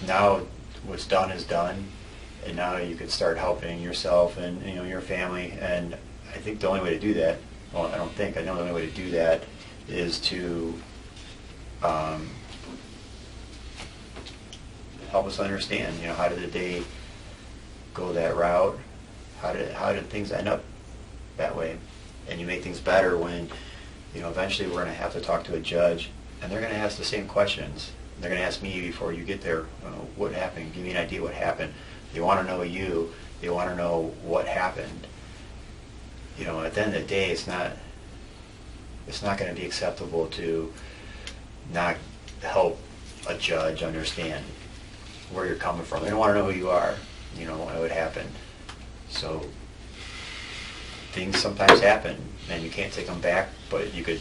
now what's done is done, and now you can start helping yourself and your family. And I think the only way to do that, well, I know the only way to do that is to help us understand, how did the day go that route? How did things end up that way? And you make things better when, eventually we're going to have to talk to a judge, and they're going to ask the same questions. They're going to ask me before you get there, what happened? Give me an idea what happened. They want to know you. They want to know what happened. At the end of the day, it's not going to be acceptable to not help a judge understand where you're coming from. They don't want to know who you are, what happened. So things sometimes happen, and you can't take them back, but you could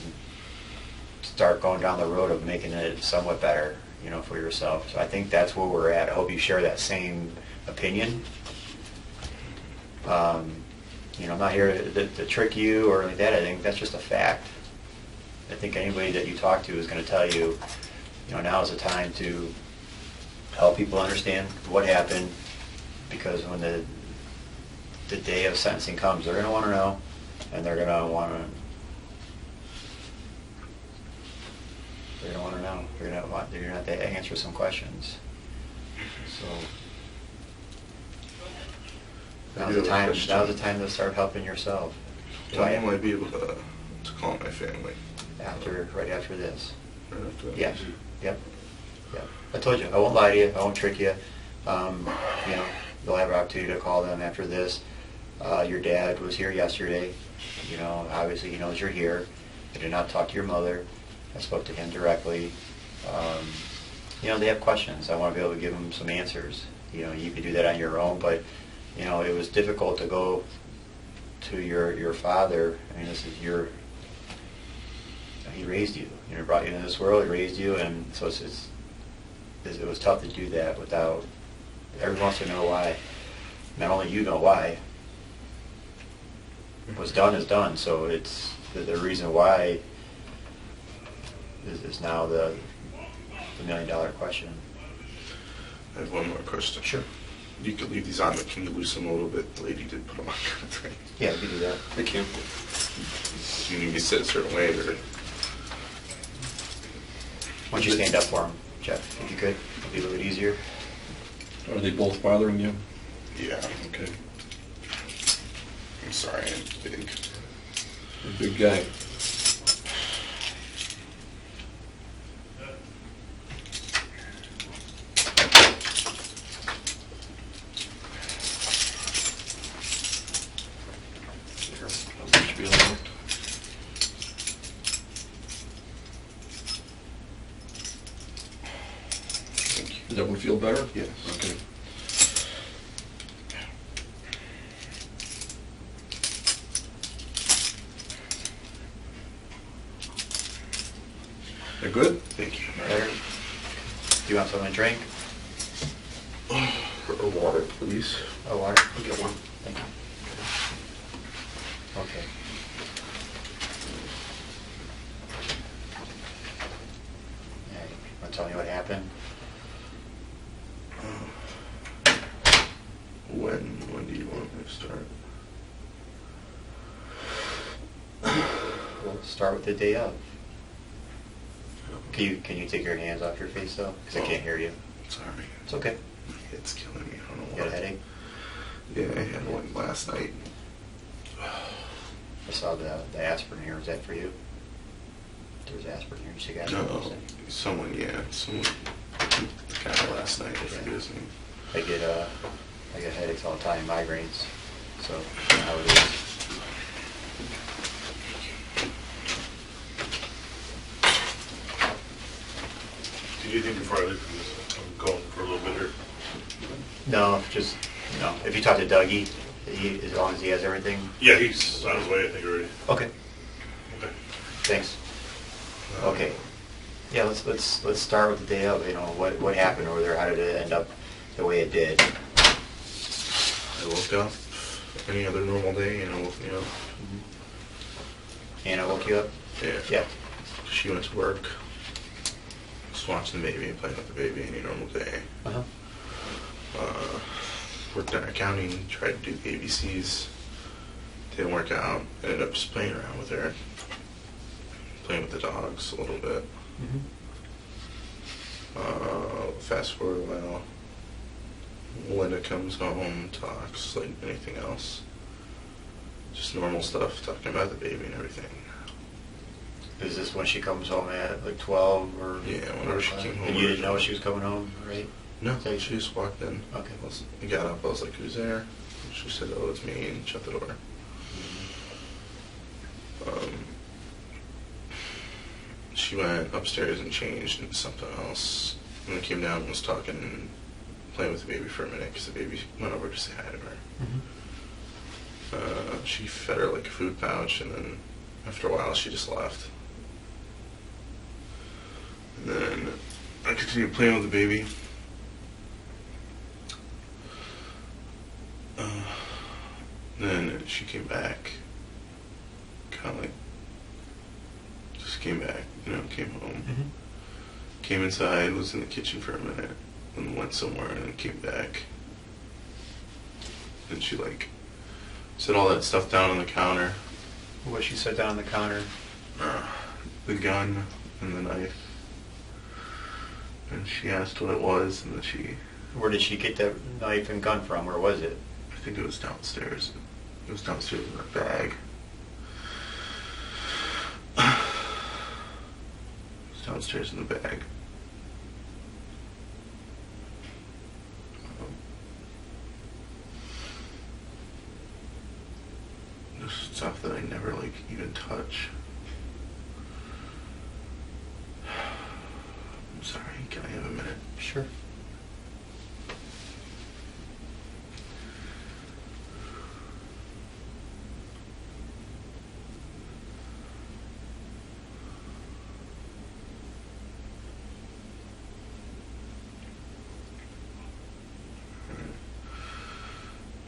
start going down the road of making it somewhat better, for yourself. So I think that's where we're at. I hope you share that same opinion. I'm not here to trick you or like that. I think that's just a fact. I think anybody that you talk to is going to tell you, now is the time to help people understand what happened, because when the day of sentencing comes, they're going to want to know, and they're going to want to know. They're going to have to answer some questions. So now's the time to start helping yourself. When will I be able to call my family? Right after this. Right after that? Yeah. Yep. I told you, I won't lie to you. I won't trick you. You'll have an opportunity to call them after this. Your dad was here yesterday. Obviously he knows you're here. I did not talk to your mother. I spoke to him directly. They have questions. I want to be able to give them some answers. You can do that on your own, but it was difficult to go to your father. I mean, he raised you. Brought you into this world. He raised you, and so it was tough to do that without. Everyone wants to know why. Not only you know why. What's done is done. So it's the reason why is now the $1 million question. I have one more question. Sure. You could leave these on, but can you loosen them a little bit? The lady did put them on kind of thing. Yeah, we can do that. I can. Do you need me to sit a certain way, or? Why don't you stand up for him, Jeff, if you could? It'll be a little bit easier. Are they both bothering you? Yeah. Okay. I'm sorry, I'm big. You're a big guy. Does that one feel better? Yes. Okay. They're good? Thank you. Better? Do you want something to drink? Or water, please. Oh, water? I'll get one. Thank you. Okay. Yeah, you want to tell me what happened? When do you want me to start? We'll start with the day of. Can you take your hands off your face though? Because I can't hear you. Sorry. It's okay. It's killing me. I don't know You why. got a headache? Yeah, I had one last night. I saw the aspirin here. Was that for you? There was aspirin here. Did you take aspirin? No, someone kind of last night, I forget his name. I get headaches all the time, migraines. So, how it is. Did you think before I leave from this, I'm going for a little bit here? No, just, if you talk to Dougie, as long as he has everything. Yeah, he's on his way, I think, already. Okay, Okay. thanks. Okay. Yeah, let's start with the day of. What happened over there? How did it end up the way it did? I woke up, any other normal day, woke me up. Anna woke you up? Yeah. Yeah. She went to work, just watching the baby and playing with the baby, any normal day. Uh-huh. Worked on accounting, tried to do the ABCs, didn't work out, ended up just playing around with her, playing with the dogs a little bit. Fast forward a while, Melinda comes home, talks like anything else. Just normal stuff, talking about the baby and everything. Is this when she comes home at like 12 or? Yeah, whenever she came home. And you didn't know she was coming home, right? No, she just walked in. Okay. I got up, I was like, who's there? And she said, oh, it's me, and shut the door. She went upstairs and changed into something else. And then came down and was talking and playing with the baby for a minute because the baby went over to say hi to her. She fed her like a food pouch, and then after a while she just left. And then I continued playing with the baby. Then she came back, kind of like, just came back, came home. Came inside, was in the kitchen for a minute, and went somewhere, and then came back. And she set all that stuff down on the counter. What she set down on the counter? The gun and the knife. And she asked what it was, and then Where did she get that knife and gun from? Where was it? I think it was downstairs. It was downstairs in her bag. It was downstairs in the bag. Just stuff that I never even touch. I'm sorry, can I have a minute? Sure.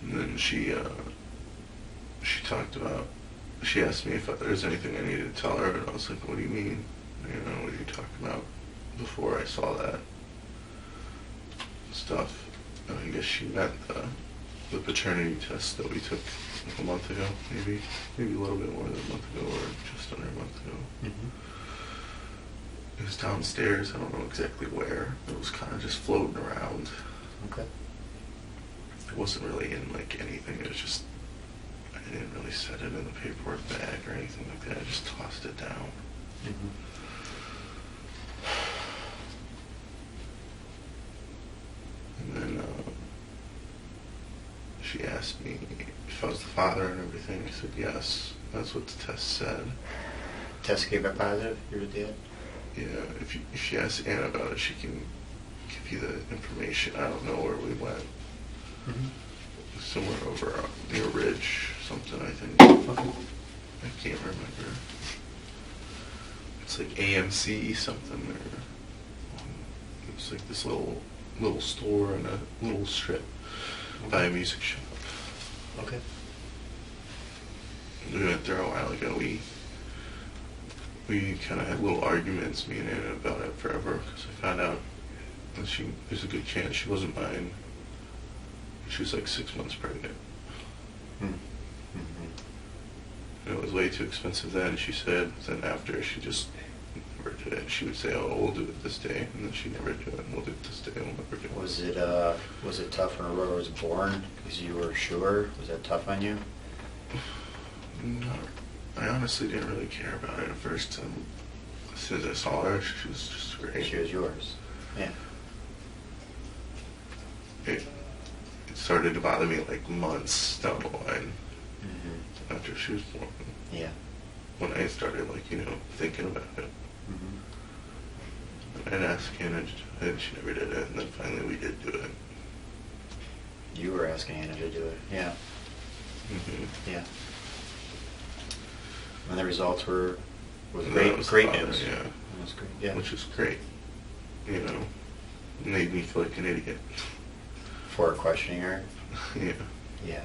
And then she talked about, she asked me if there's anything I needed to tell her, and I was like, what do you mean? What are you talking about? Before I saw that stuff, I guess she meant the paternity test that we took a month ago, maybe a little bit more than a month ago, or just under a month ago. It was downstairs, I don't know exactly where. It was kind of just floating around. Okay. It wasn't really in anything, it was just, I didn't really set it in the paperwork bag or anything like that, I just tossed it down. And then she asked me if I was the father and everything. I said yes, that's what the test said. Test came back positive? You're the dad? Yeah, if she asks Anna about it, she can give you the information. I don't know where we went. Somewhere over near Ridge, something, I think. I can't remember. It's like AMC something, or it's like this little store and a little strip by a music shop. Okay. We went there a while ago. We kind of had little arguments, me and Anna, about it forever, because I found out that there's a good chance she wasn't mine. She was 6 months pregnant. And it was way too expensive then, she said. Then after, she just never did it. She would say, oh, we'll do it this day. And then she'd never do it. We'll do it this day. We'll never do it. Was it tough when Aurora was born? Because you were sure? Was that tough on you? No. I honestly didn't really care about it at first. As soon as I saw her, she was just great. She was yours. Yeah. It's started to bother me like months down the line Mm-hmm. after she was born. Yeah. When I started, like, thinking about it. Mm-hmm. I'd ask Hannah to do it, and she never did it, and then finally we did do it. You were asking Hannah to do it. Yeah. Mm-hmm. Yeah. And the results were And great. that was Great the father, news. Yeah. That was great. Yeah. Which is great. Made me feel like an idiot. For questioning her. Yeah. Yeah.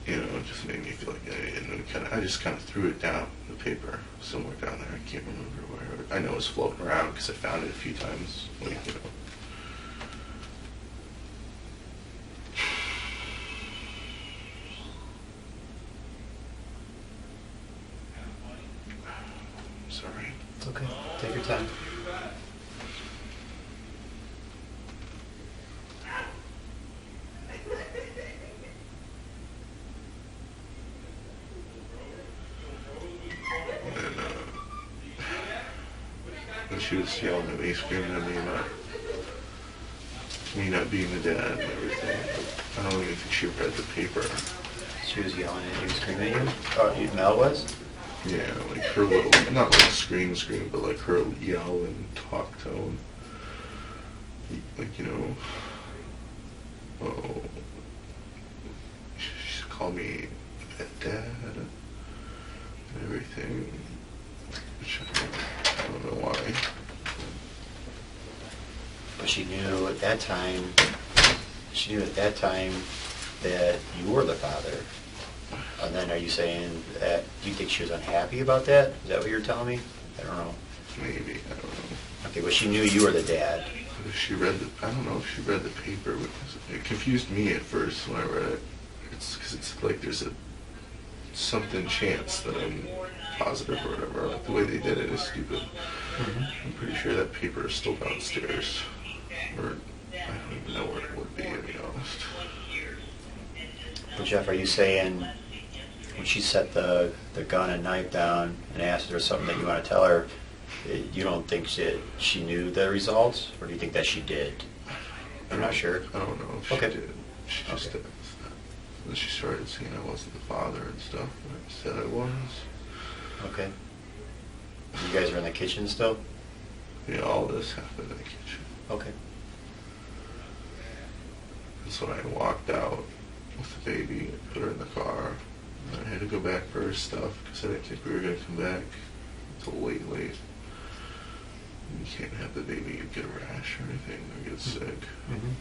It just made me feel like an idiot. And I just kind of threw it down, the paper, somewhere down there. I can't remember where. I know it was floating around because I found it a few times. Sorry. It's okay. Take your time. And she was yelling at me, screaming at me about me not being the dad and everything. But I don't even think she read the paper. She was yelling at you, screaming at you? Oh, Mel was? Yeah, like her little, not like scream, but like her yell and talk tone. Like, oh, she called me dad and everything. Which I don't know why. But she knew at that time that you were the father. And then are you saying that, do you think she was unhappy about that? Is that what you're telling me? I don't know. Maybe, I don't know. Okay, well, she knew you were the dad. She read I don't know if she read the paper, because it confused me at first when I read it. It's because it's like there's a something chance that I'm positive or whatever. Like the way they did it is stupid. Mm-hmm. I'm pretty sure that paper is still downstairs. Or I don't even know where it would be, to be honest. But Jeff, are you saying when she set the gun and knife down and asked her something that you want to tell her, you don't think she knew the results? Or do you think that she did? I'm not sure. I don't know if she Okay. did. She just did. Then she started saying I wasn't the father and stuff, and I said I was. Okay. You guys are in the kitchen still? Yeah, all this happened in the kitchen. Okay. And so I walked out with the baby and put her in the car. And I had to go back for her stuff because I didn't think we were going to come back until late. And you can't have the baby get a rash or anything or get sick. Mm-hmm.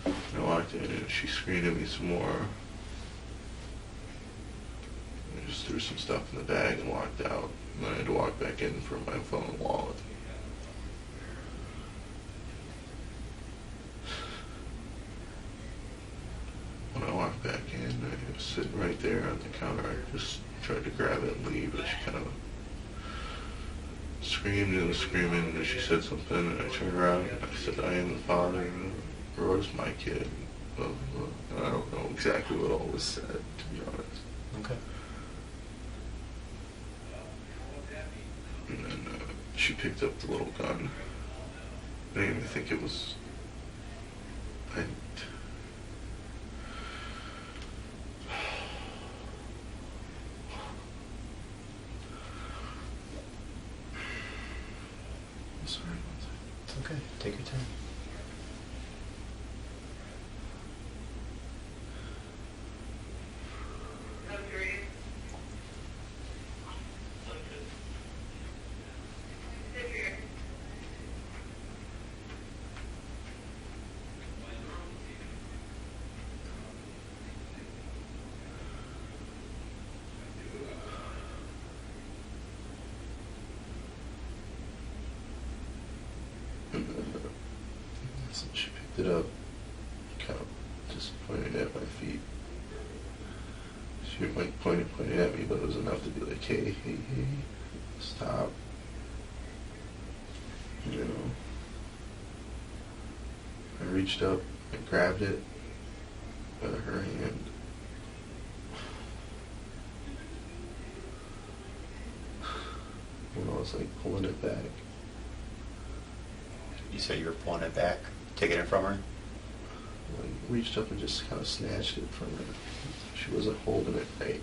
And I walked in and she screamed at me some more. I just threw some stuff in the bag and walked out. And then I had to walk back in for my phone and wallet. When I walked back in, I was sitting right there on the counter. I just tried to grab it and leave, but she kind of screamed and was screaming, and then she said something, and I turned around and I said, I am the father, and Rora's my kid. Blah, blah, blah. And I don't know exactly what all was said, to be honest. Okay. And then she picked up the little gun. I didn't even think it was... Sorry about that. It's okay. Take your time. So she picked it up, kind of just pointed at my feet. She like pointed at me, but it was enough to be like, hey, stop. I reached up and grabbed it with her hand. was like pulling it back. You said you were pulling it back, taking it from her? Like reached up and just kind of snatched it from her. She wasn't holding it right.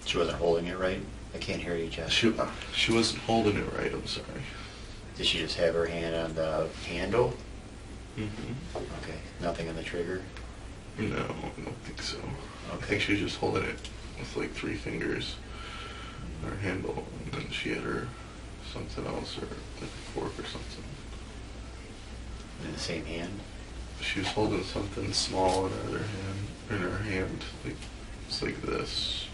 She wasn't holding it right? I can't hear you, Jeff. She wasn't holding it right, I'm sorry. Did she just have her hand on the handle? Mm-hmm. Okay, nothing on the trigger? No, I don't think so. I Okay. think she was just holding it with like 3 fingers on her handle, and then she had her something else, or like a fork or something. In the same hand? She was holding something small in her other hand, in her hand, like it's like this.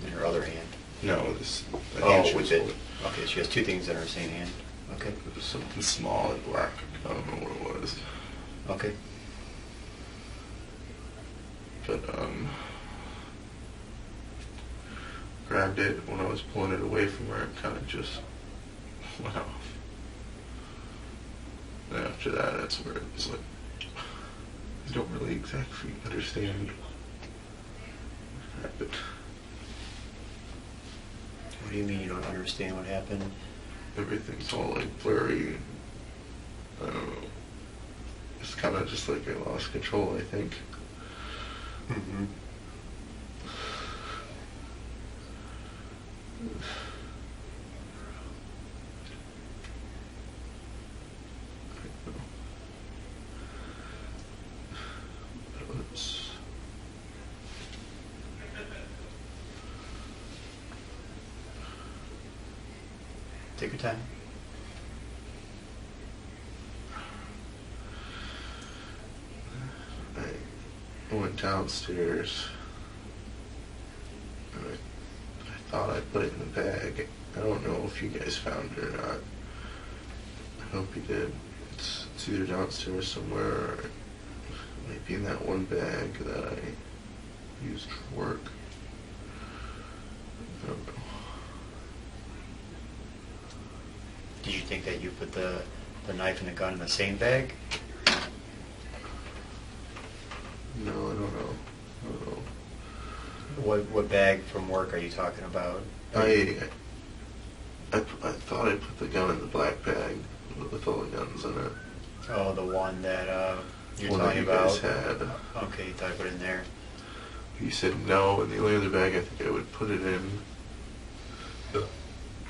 In her other hand? No, this. The Oh, hand she with was it. holding. Okay, she has 2 things in her same hand. Okay. It was something small and black. I don't know what it was. Okay. But grabbed it when I was pulling it away from her. It kind of just went off. And after that, that's where it was like, I don't really exactly understand what happened. What do you mean you don't understand what happened? Everything's all like blurry. I don't know. It's kind of just like I lost control, I think. Mm-hmm. Take your time. I went downstairs. And I thought I put it in the bag. I don't know if you guys found it or not. I hope you did. It's either downstairs somewhere or maybe in that one bag that I used for work. I don't know. Did you think that you put the knife and the gun in the same bag? No, I don't know. I don't know. What bag from work are you talking about? I thought I put the gun in the black bag with all the guns in it. Oh, the one that you're One that talking you about? guys had. Okay, you thought I put it in there. You said no, and the only other bag I think I would put it in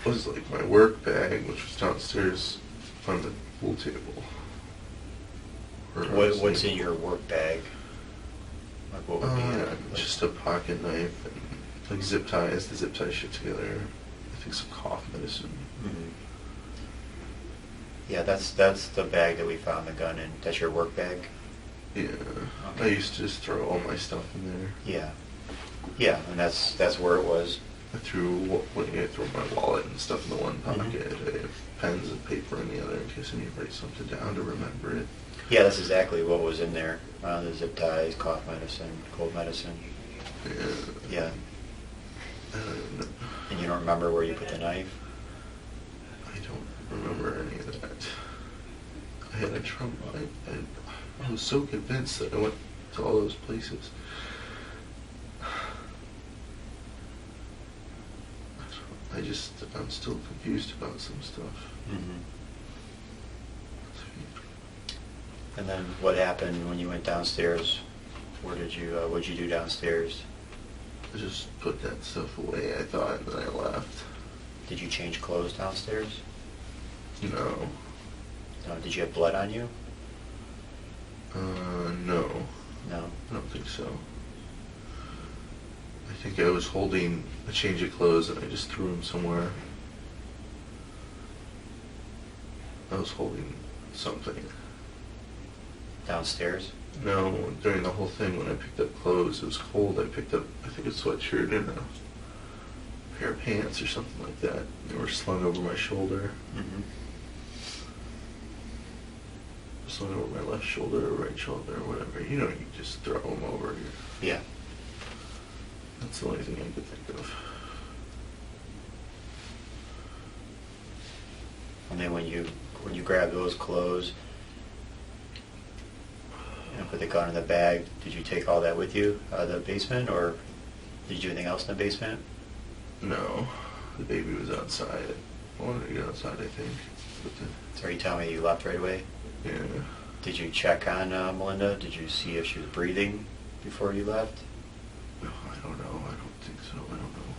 was like my work bag, which was downstairs on the pool table. What's in your work bag? Like what would be in it? Like- just a pocket knife and like zip ties. The zip ties shit together. I think some cough medicine. Mhm. Yeah, that's the bag that we found the gun in. That's your work bag? Yeah, Okay. I used to just throw all my stuff in there. Yeah. Yeah, and that's where it was. I threw my wallet and stuff in the one pocket. Mhm. I have pens and paper in the other in case I need to write something down to remember it. Yeah, that's exactly what was in there. The zip ties, cough medicine, cold medicine. Yeah. And And you don't remember where you put the knife? I don't remember any of that. I had a trouble. I was so convinced that I went to all those places. I'm still confused about some stuff. Mm-hmm. And then what happened when you went downstairs? What'd you do downstairs? I just put that stuff away, I thought, and then I left. Did you change clothes downstairs? No. Did you have blood on you? No. No. I don't think so. I think I was holding a change of clothes and I just threw them somewhere. I was holding something. Downstairs? No, during the whole thing when I picked up clothes, it was cold. I picked up, I think, a sweatshirt and a pair of pants or something like that. They were slung over my shoulder. Mm-hmm. Slung over my left shoulder or right shoulder or whatever. You know, you just throw them over. Yeah. That's the only thing I could think of. And then when you grabbed those clothes and put the gun in the bag, did you take all that with you out of the basement, or did you do anything else in the basement? No, the baby was outside. I wanted to get outside, I think. But So are you telling me you left right away? yeah. Did you check on Melinda? Did you see if she was breathing before you left? No, I don't know. I don't think so. I don't know.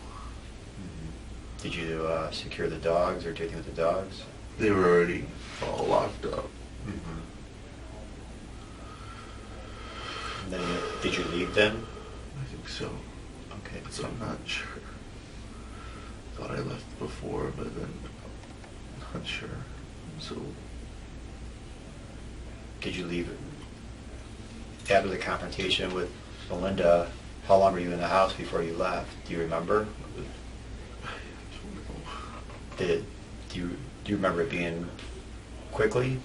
Did you secure the dogs or do anything with the dogs? They were already all locked up. And then did you leave them? I think so. Okay. So I'm not sure. Thought I left before, but then not sure. So Did you leave after the confrontation with Melinda? How long were you in the house before you left? Do you remember? I don't know. Do you remember it being quickly?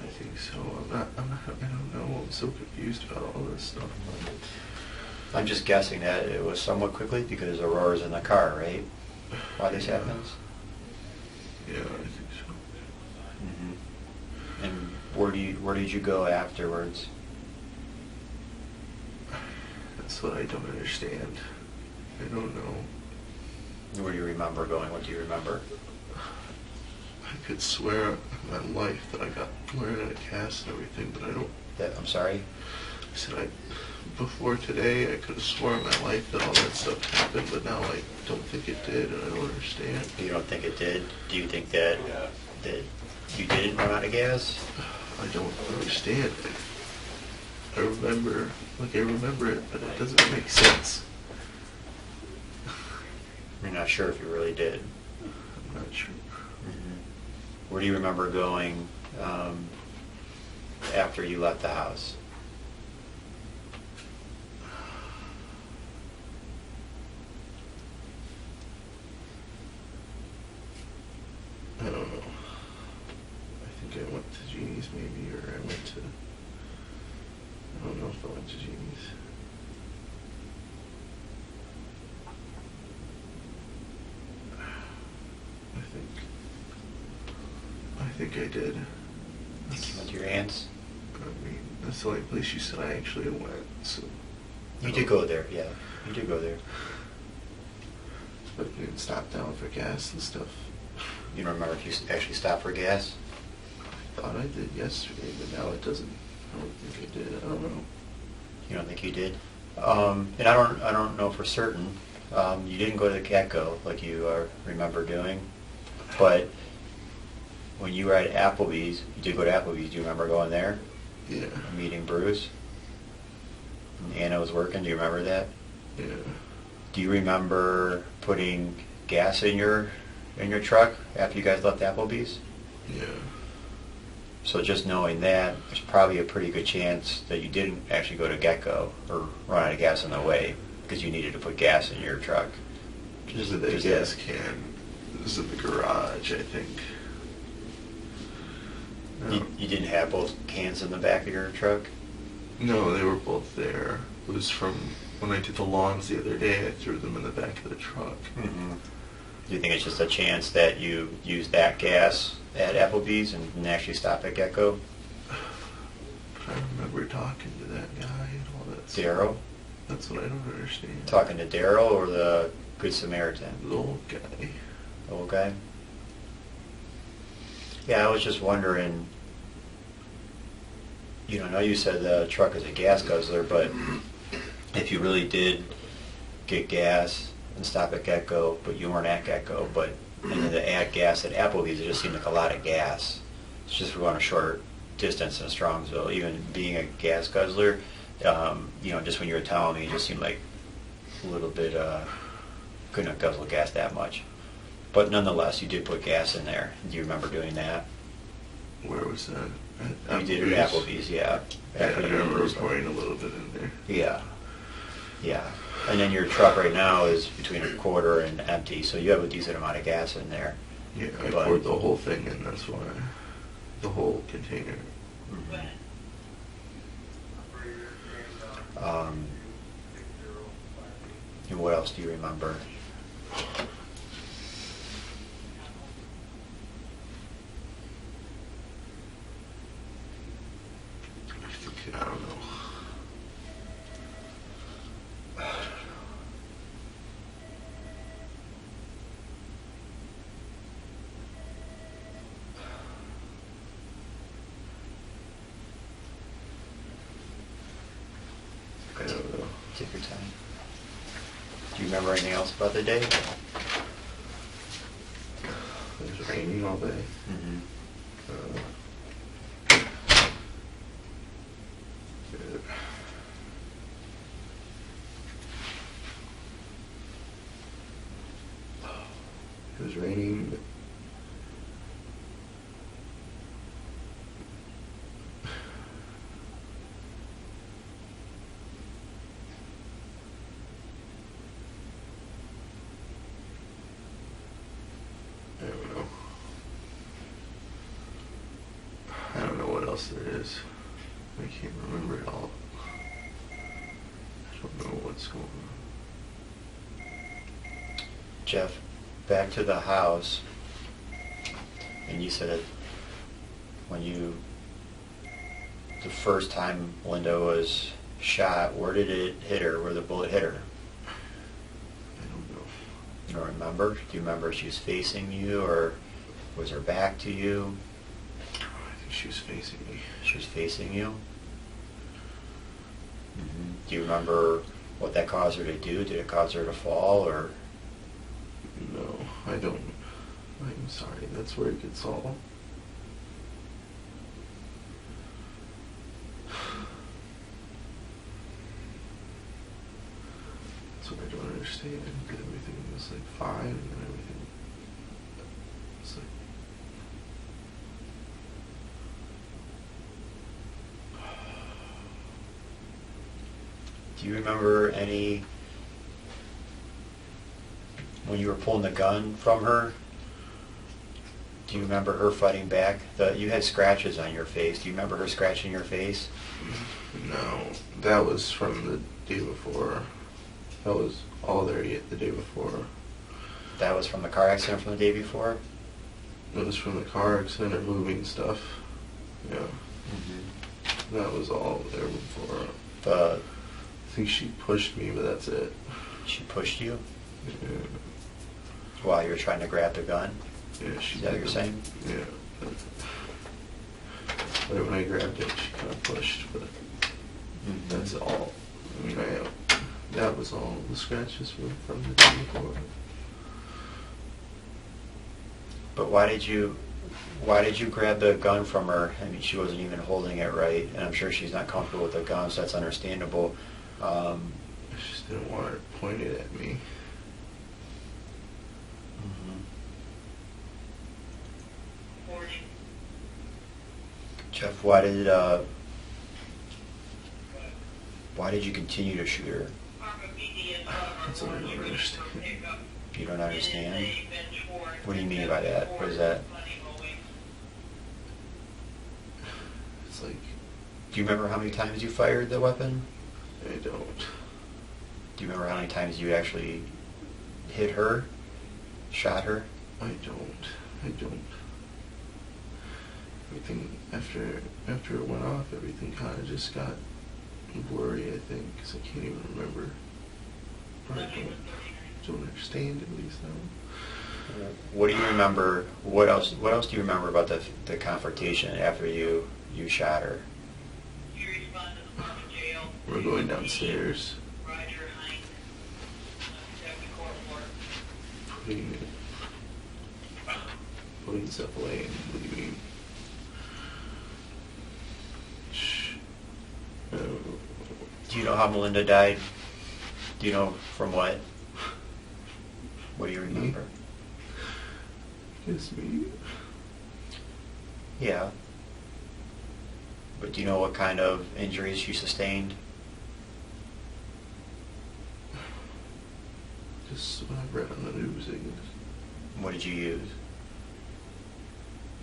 I think so. I don't know. I'm so confused about all this stuff. I'm just guessing that it was somewhat quickly because Aurora's in the car, right? Why this happens? Yeah, I think so. And where did you go afterwards? That's what I don't understand. I don't know. Where do you remember going? What do you remember? I could swear on my life that I got wearing out of cast and everything, but I don't. I'm sorry? I said before today I could have sworn on my life that all that stuff happened, but now I don't think it did, and I don't understand. You don't think it did? Do you think that you didn't run out of gas? I don't understand. I remember it, but it doesn't make sense. You're not sure if you really did. I'm not sure. Where do you remember going after you left the house? I don't know. I think I went to Jeannie's maybe, or I went to... I don't know if I went to Jeannie's. I think I did. I think you went to your aunt's? I mean, that's the only place you said I actually went, so... You did go there, yeah. You did go there. But we didn't stop down for gas and stuff. You don't remember if you actually stopped for gas? I thought I did yesterday, but now it doesn't... I don't think I did. I don't know. You don't think you did? And I don't know for certain. You didn't go to the get-go like you remember doing, but when you were at Applebee's, you did go to Applebee's. Do you remember going there? Yeah. Meeting Bruce? And Anna was working. Do you remember that? Yeah. Do you remember putting gas in your truck after you guys left Applebee's? Yeah. So just knowing that, there's probably a pretty good chance that you didn't actually go to get-go or run out of gas on the way because you needed to put gas in your truck. Just the gas can is in the garage, I think. No. You didn't have both cans in the back of your truck? No, they were both there. It was from when I did the lawns the other day, I threw them in the back of the truck. Mm-hmm. Do you think it's just a chance that you used that gas at Applebee's and didn't actually stop at Gecko? But I remember talking to that guy and all that stuff. Darryl? That's what I don't understand. Talking to Darryl or the Good Samaritan? The old guy. The old guy? Yeah, I was just wondering, I know you said the truck is a gas guzzler, but if you really did get gas and stop at Gecko, but you weren't at Gecko, and then to add gas at Applebee's, it just seemed like a lot of gas. It's just we're on a short distance in Strongsville. Even being a gas guzzler, just when you were telling me, it just seemed like a little bit, couldn't guzzle gas that much. But nonetheless, you did put gas in there. Do you remember doing that? Where was that? You did at Applebee's, yeah. Yeah, I remember pouring a little bit in there. Yeah. Yeah. And then your truck right now is between a quarter and empty, so you have a decent amount of gas in there. Yeah, I poured the whole thing in, that's why. The whole container. And what else do you remember? I don't know. Do you remember anything else about the day? It was raining all day. Mm-hmm. It was raining. I don't know what else there is. I can't remember it all. I don't know what's going on. Jeff, back to the house, and you said that when the first time Linda was shot, where did it hit her, where the bullet hit her? I don't know. You don't remember? Do you remember if she was facing you, or was her back to you? I think she was facing me. She was facing you? Mm-hmm. Do you remember what that caused her to do? Did it cause her to fall, or? No, I don't. I'm sorry, that's where it gets all... That's what I don't understand. Everything was like fine, and then everything... It's like... Do you remember any... When you were pulling the gun from her, do you remember her fighting back? You had scratches on your face. Do you remember her scratching your face? No, that was from the day before. That was all there yet the day before. That was from the car accident from the day before? It was from the car accident or moving stuff. Yeah. Mm-hmm. That was all there before. The I think she pushed me, but that's it. She pushed you Yeah. while you were trying to grab the gun? Yeah, she Is that what did. you're saying? Yeah. But when I grabbed it, she kind of pushed, but Mm-hmm. that's all. I mean, that was all the scratches were from the day before. But why did you grab the gun from her? I mean, she wasn't even holding it right, and I'm sure she's not comfortable with the gun, so that's understandable. I just didn't want her pointed at me. Jeff, why did you continue to shoot her? That's what I don't understand. You don't understand? What do you mean by that? What is that? It's like, Do you remember how many times you fired the weapon? I don't. Do you remember how many times you actually hit her? Shot her? I don't. Everything, after it went off, everything kind of just got blurry, I think, because I can't even remember. Or I don't understand, at least now. What do you remember? What else do you remember about the confrontation after you shot her? We're going downstairs, putting stuff away and leaving. Do you know how Melinda died? Do you know from what? What do you remember? Kiss me. Yeah. But do you know what kind of injuries she sustained? Just what I've read on the news, I guess. What did you use?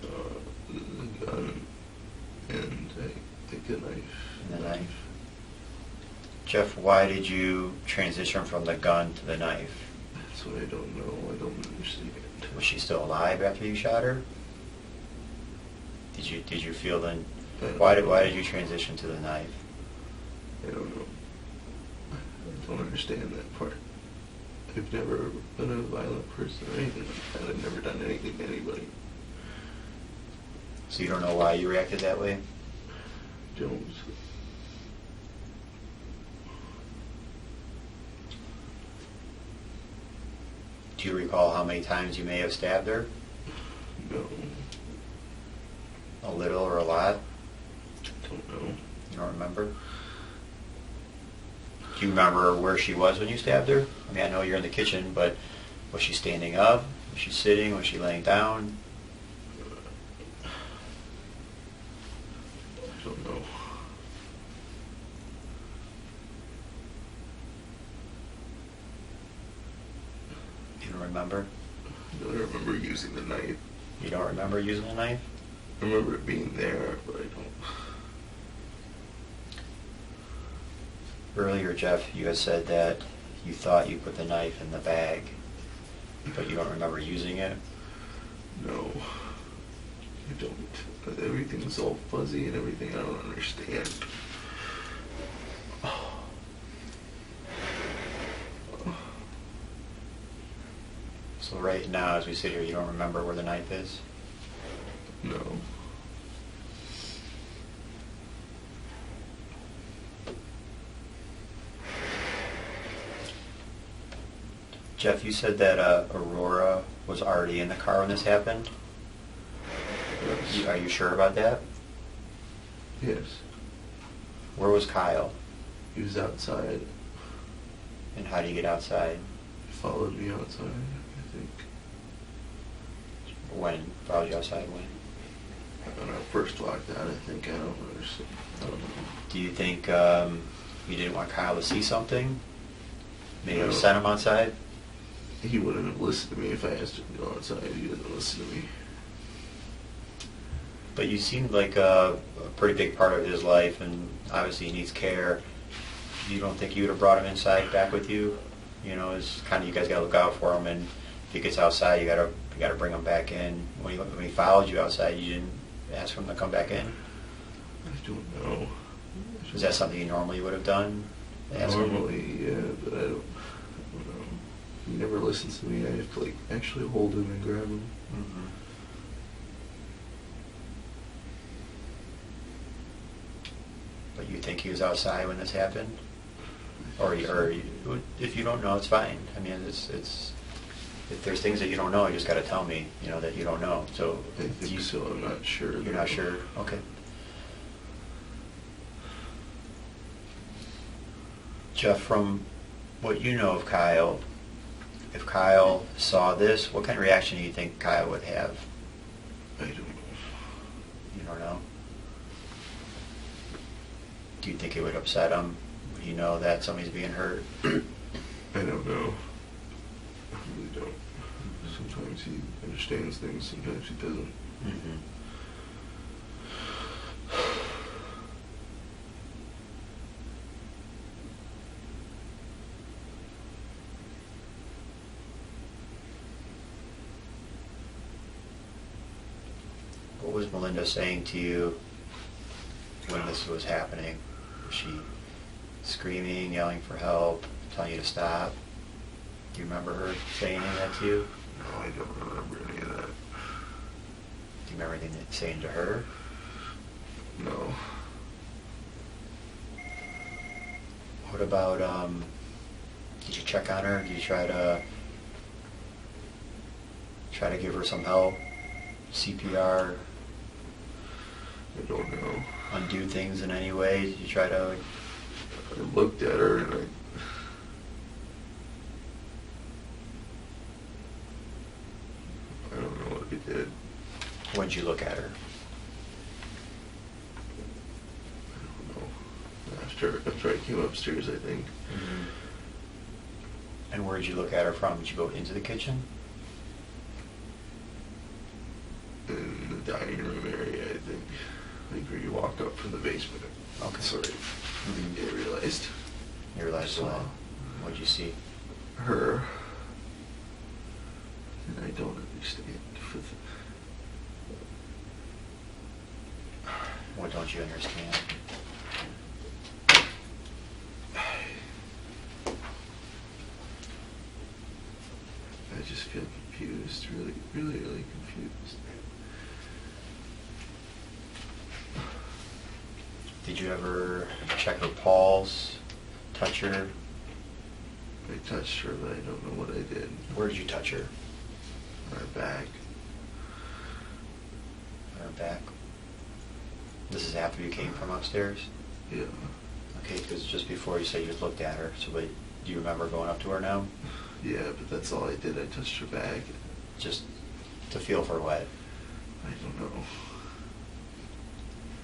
The gun and I think a knife. And the knife. Jeff, why did you transition from the gun to the knife? That's what I don't know. I don't understand. Was she still alive after you shot her? Did you feel then? Why did you transition to the knife? I don't know. I don't understand that part. I've never been a violent person or anything like that. I've never done anything to anybody. So you don't know why you reacted that way? Don't. you recall how many times you may have stabbed her? No, A little or a lot? don't know. You don't remember? Do you remember where she was when you stabbed her? I mean, I know you're in the kitchen, but was she standing up? Was she sitting? Was she laying down? I don't know. You don't remember? I don't remember using the knife. You don't remember using a knife? I remember it being there, but I don't. Earlier, Jeff, you had said that you thought you put the knife in the bag, but you don't remember using it? No, I don't. Everything's all fuzzy and everything. I don't understand. So right now, as we sit here, you don't remember where the knife is? No. Jeff, you said that Aurora was already in the car when this happened. Yes. Are you sure about that? Yes. Where was Kyle? He was outside. And how do you get outside? He followed me outside, I think. When? Followed you outside when? When I first walked out, I think. I don't understand. I don't know. Do you think you didn't want Kyle to see something? Maybe No. sent him outside? He wouldn't have listened to me if I asked him to go outside. He didn't listen to me. But you seemed like a pretty big part of his life, and obviously he needs care. You don't think you would have brought him inside back with you? You know, it's kind of, you guys got to look out for him, and if he gets outside, you got to bring him back in. When he followed you outside, you didn't ask him to come back in? I don't know. Is that something you normally would have done? Ask him? Normally, yeah, but I don't know. He never listens to me. I have to like actually hold him and grab him. Mhm. But you think he was outside when this happened? Or if you don't know, it's fine. I mean, it's if there's things that you don't know, you just got to tell me, you know, that you don't know. So I think so. I'm not sure. You're not sure? Okay. Jeff, from what you know of Kyle, if Kyle saw this, what kind of reaction do you think Kyle would have? I don't know. You don't know? Do you think it would upset him? Would he know that somebody's being hurt? I don't know. I really don't. Sometimes he understands things, sometimes he doesn't. Mm-hmm. What was Melinda saying to you when this was happening? Was she screaming, yelling for help, telling you to stop? Do you remember her saying any of that to you? No, I don't remember any of that. Do you remember anything that saying to her? No. What about, did you check on her? Did you try to give her some help? CPR? I don't know. Undo things in any way? Did you try to... I looked at her and I don't know what I did. When'd you look at her? I don't know. After I came upstairs, I think. Mm-hmm. And where did you look at her from? Did you go into the kitchen? In the dining room area, I think. Like where you walk up from the basement. Okay. Sorry. Mm-hmm. I realized. You realized Saw what? What'd you see? her. And I don't understand. What don't you understand? I just feel confused. Really, really, really confused. Did you ever check her pulse, touch her? I touched her, but I don't know what I did. Where did you touch her? Her back. Her back? This is after you came from upstairs? Yeah. Okay, because just before you said you looked at her, so wait, do you remember going up to her now? Yeah, but that's all I did. I touched her back. Just to feel for what? I don't know.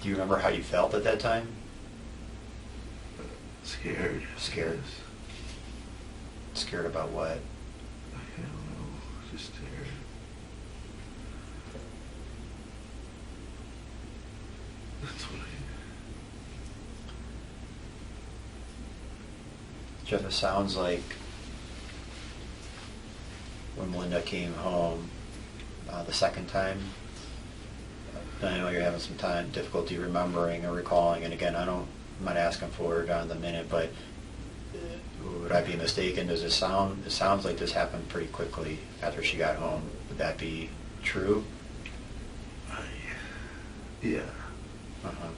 Do you remember how you felt at that time? Scared. Scared. Yes. Scared about what? I don't know. Just scared. That's what Jeff, it sounds like when Melinda came home the second time, I know you're having some difficulty remembering or recalling, and again, I'm not asking for it on the minute, but would I be mistaken? It sounds like this happened pretty quickly after she got home. Would that be true? Yeah. Uh-huh.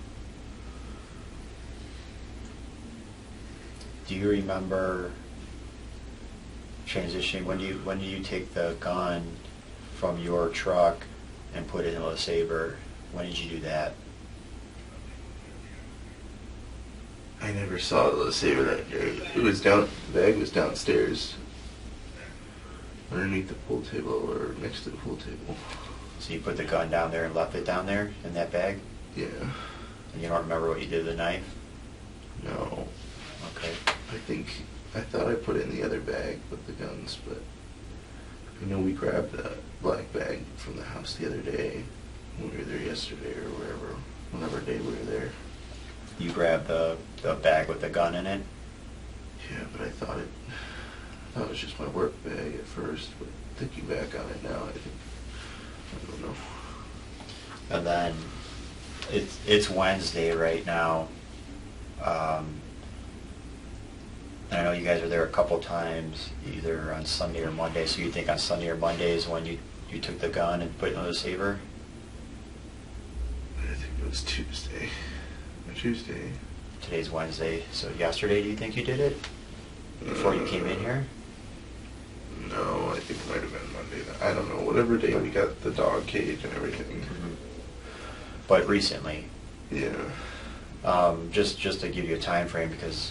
Do you remember transitioning? When do you take the gun from your truck and put it in a saber? When did you do that? I never saw the saber that day. It was down. The bag was downstairs, underneath the pool table or next to the pool table. So you put the gun down there and left it down there in that bag? Yeah. And you don't remember what you did with the knife? No. Okay. I thought I put it in the other bag with the guns, but I know we grabbed the black bag from the house the other day when we were there yesterday or whenever day we were there. You grabbed the bag with the gun in it? Yeah, but I thought it was just my work bag at first, but thinking back on it now, I don't know. And then it's Wednesday right now. And I know you guys are there a couple times, either on Sunday or Monday. So you think on Sunday or Monday is when you took the gun and put it in the saber? I think it was Tuesday. Tuesday. Today's Wednesday. So yesterday, do you think you did it? Before you came in here? No, I think it might have been Monday. I don't know. Whatever day we got the dog cage and everything. Mm-hmm. But recently? Yeah. Just to give you a time frame, because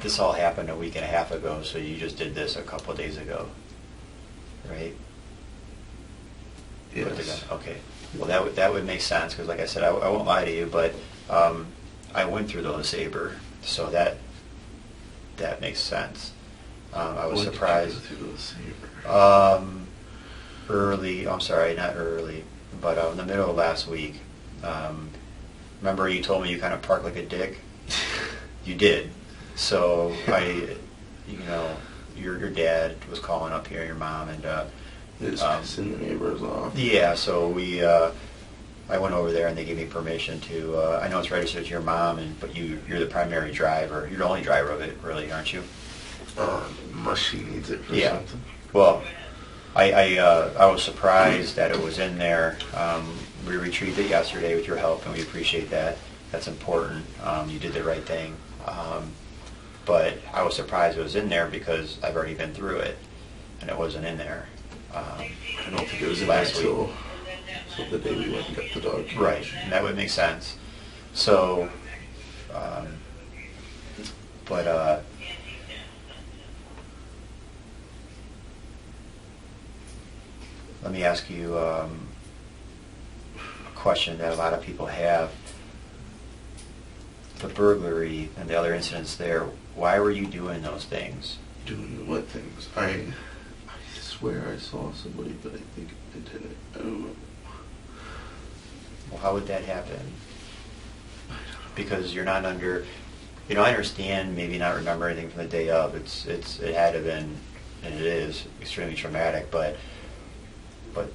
this all happened a week and a half ago, so you just did this a couple of days ago, right? Yes. Okay. Well, that would make sense, because like I said, I won't lie to you, but I went through the saber, so that makes sense. I was surprised. When did you go through the saber? I'm sorry, not early, but in the middle of last week. Remember you told me you kind of parked like a dick? You did. So your dad was calling up here, your mom, and Just pissing the neighbors off. yeah. So I went over there and they gave me permission to. I know it's registered to your mom, but you're the primary driver. You're the only driver of it, really, aren't you? Unless she needs it for Yeah. something. Well, I was surprised that it was in there. We retrieved it yesterday with your help, and we appreciate that. That's important. You did the right thing. But I was surprised it was in there because I've already been through it, and it wasn't in there. I don't think it was in there last week. until the day we went and got the dog cage. Right, and that would make sense. So, let me ask you a question that a lot of people have. The burglary and the other incidents there, why were you doing those things? Doing what things? I swear I saw somebody, but I think I didn't. I don't know. Well, how would that happen? Because you're not under, I understand maybe not remember anything from the day of. It had to have been, and it is extremely traumatic. But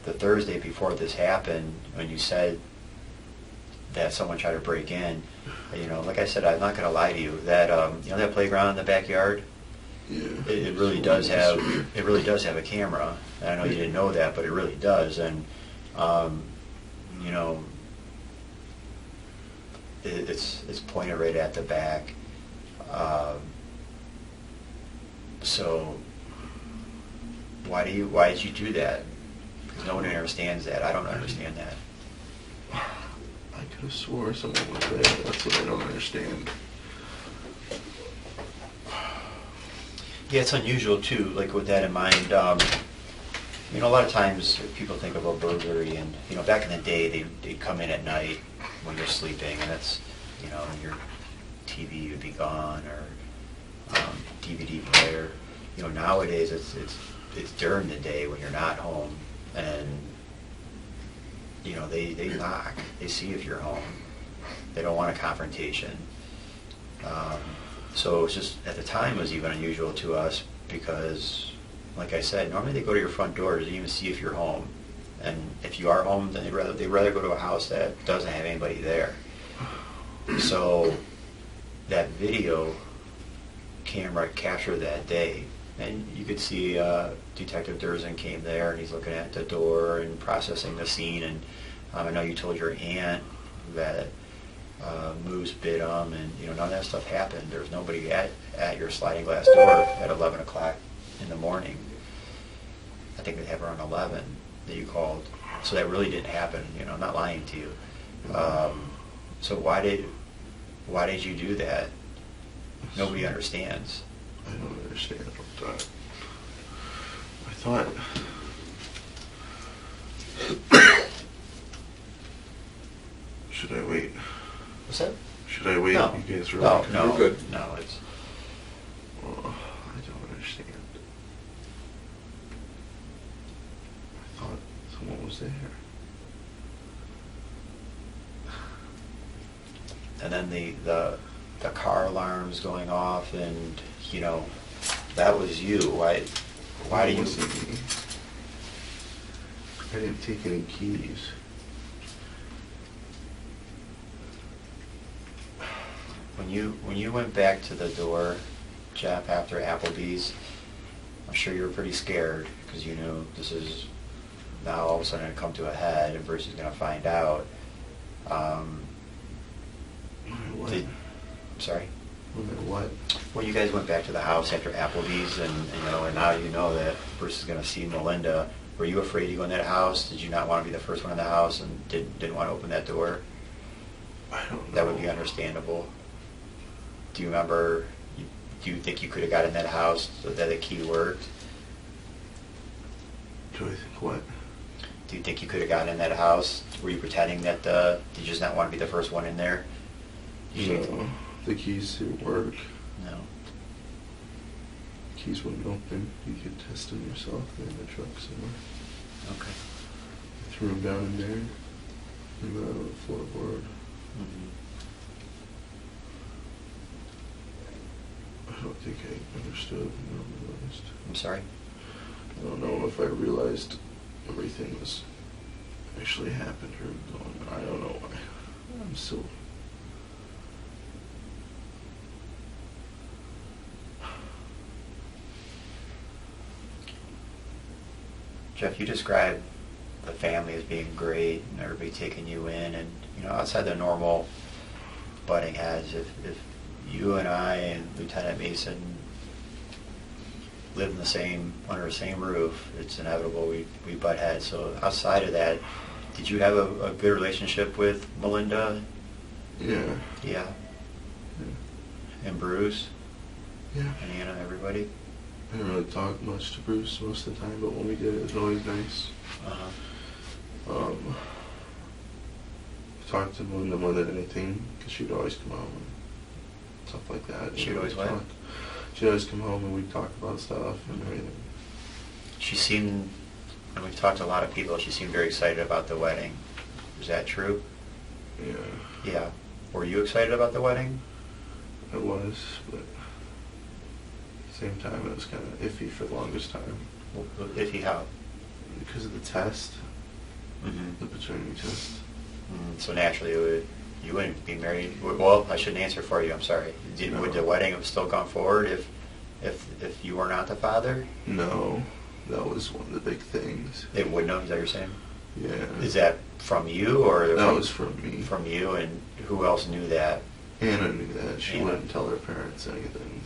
the Thursday before this happened, when you said that someone tried to break in, like I said, I'm not going to lie to you. That that playground in the backyard, Yeah. it really does have a camera. And I know you didn't know that, but it really does. And it's pointed right at the back. So why did you do that? Because no one understands that. I don't understand that. I could have swore someone was there. That's what I don't understand. Yeah, it's unusual too. Like with that in mind, you know, a lot of times people think about burglary, and you know, back in the day, they'd come in at night when you're sleeping, and that's, you know, your TV would be gone, or DVD player. You know, nowadays it's during the day when you're not home, and you know, they knock, they see if you're home. They don't want a confrontation. So it's just, at the time, it was even unusual to us because, like I said, normally they go to your front door to even see if you're home. And if you are home, then they'd rather go to a house that doesn't have anybody there. So that video camera captured that day. And you could see Detective Durzin came there, and he's looking at the door and processing the scene. And I know you told your aunt that moose bit him, and you know, none of that stuff happened. There was nobody at your sliding glass door at 11 o'clock in the morning. I think they have around 11 that you called. So that really didn't happen. You know, I'm not lying to you. So why did you do that? Nobody understands. I don't understand that. I thought... Should I wait? What's that? Should I wait? No. You guys No, really no, You're good. no, it's... Oh, I don't understand. I thought someone was there. And then the car alarms going off, and you know, that was you. Why do It you? wasn't me. I didn't take any keys. When you went back to the door, Jeff, after Applebee's, I'm sure you were pretty scared because you knew this is now all of a sudden going to come to a head, and Bruce is going to find out. What? Sorry? What? When you guys went back to the house after Applebee's, and you know, and now you know that Bruce is going to see Melinda, were you afraid to go in that house? Did you not want to be the first one in the house and didn't want to open that door? I don't know. That would be understandable. Do you remember, do you think you could have got in that house so that the key worked? Do I think what? Do you think you could have gotten in that house? Were you pretending that, did you just not want to be the first one in there? No. The keys didn't work. No. The keys wouldn't open. You could test them yourself. They're in the truck somewhere. Okay. I threw them down in there. And the floorboard. Mm-hmm. I don't think I understood or realized. I'm sorry? I don't know if I realized everything was actually happened or going on. I don't know why. I'm still... Jeff, you described the family as being great and everybody taking you in, and you know, outside the normal butting heads, if you and I and Lieutenant Mason live under the same roof, it's inevitable we butt heads. So outside of that, did you have a good relationship with Melinda? Yeah. Yeah. Yeah. And Bruce? Yeah. And Anna, everybody? I didn't really talk much to Bruce most of the time, but when we did, it was always nice. Uh-huh. I talked to Melinda more than anything, because she'd always come home and stuff like that. She'd always what? She'd always come home and we'd talk about stuff and everything. She seemed, and we've talked to a lot of people, she seemed very excited about the wedding. Is that true? Yeah. Yeah. Were you excited about the wedding? I was, but at the same time, it was kind of iffy for the longest time. Iffy how? Because of the test, Mm-hmm. the paternity test. So naturally, you wouldn't be married. Well, I shouldn't answer for you. I'm sorry. No. Would the wedding have still gone forward if you were not the father? No, that was one of the big things. It wouldn't have. Is that what you're saying? Yeah. Is that from you or That was from me. From you, and who else knew that Hannah knew that. She Hannah. wouldn't tell her parents anything.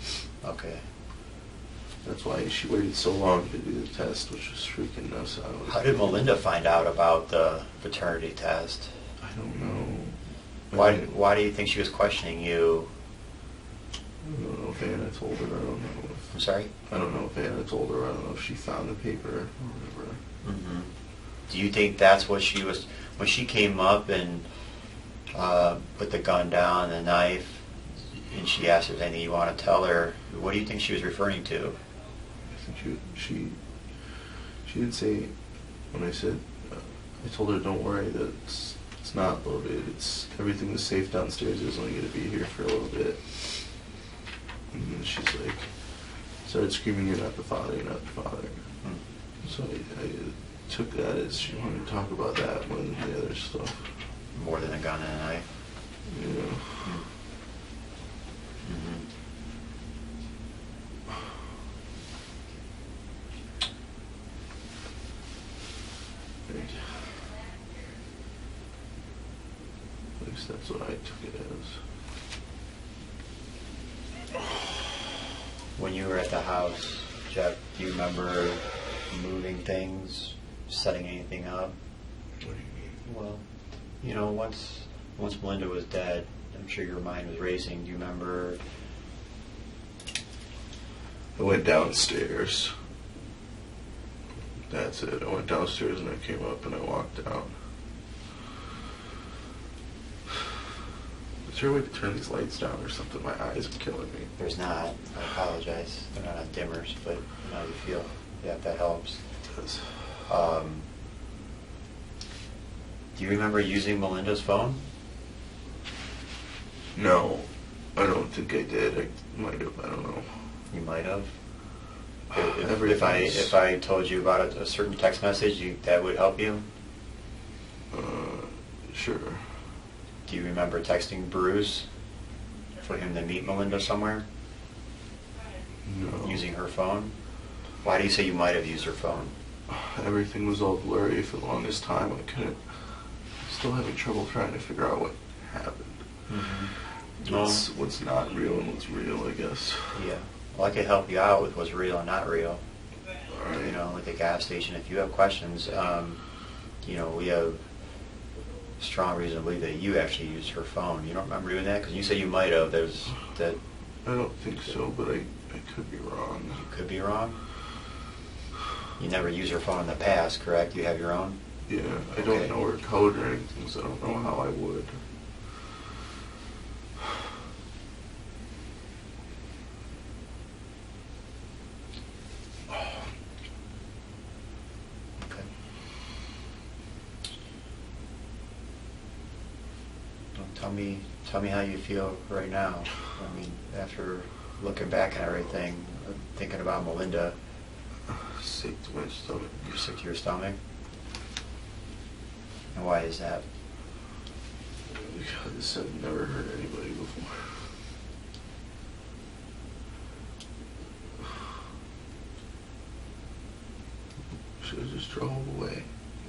Okay. That's why she waited so long to do the test, which was freaking us out. How did Melinda find out about the paternity test? I don't know. Why do you think she was questioning you? I don't know if Anna told her. I don't know. I'm sorry? I don't know if Anna told her. I don't know if she found the paper or whatever. Mm-hmm. Do you think that's what she was, when she came up and put the gun down, the knife, and she asked if anything you want to tell her, what do you think she was referring to? I think she didn't say, when I said, I told her, don't worry, that it's not loaded. It's, everything was safe downstairs. It was only going to be here for a little bit. And then she's like, started screaming, you're not the father, you're not the father. So I took that as she wanted to talk about that more than the other stuff. More than a gun and a knife? Yeah. Mm-hmm. At least that's what I took it as. When you were at the house, Jeff, do you remember moving things, setting anything up? What do you mean? Well, you know, once Melinda was dead, I'm sure your mind was racing. Do you remember? I went downstairs. That's it. I went downstairs and I came up and I walked out. Is there a way to turn these lights down or something? My eyes are killing me. There's not. I apologize. They're not on dimmers, but you know how you feel. Yeah, if that helps. It does. Do you remember using Melinda's phone? No, I don't think I did. I might have. I don't know. You might have. Everything's- If I told you about a certain text message, that would help you? Sure. Do you remember texting Bruce for him to meet Melinda somewhere No. using her phone? Why do you say you might have used her phone? Everything was all blurry for the longest time. I couldn't. Still having trouble trying to figure out what happened. Mm-hmm. What's not real and what's real, I guess. Yeah. Well, I could help you out with what's real and not real. All right. You know, like the gas station. If you have questions, you know, we have strong reason to believe that you actually used her phone. You don't remember doing that? Because you say you might have. There's that. I don't think so, but I could be wrong. You could be wrong. You never used her phone in the past, correct? You have your own? Yeah, I Okay. don't know her code or anything, so I don't know how I would. Okay. Well, tell me how you feel right now. I mean, after looking back at everything, thinking about Melinda, Sick to my stomach. you're sick to your stomach? And why is that? Because I've never hurt anybody before. Should have just drove away,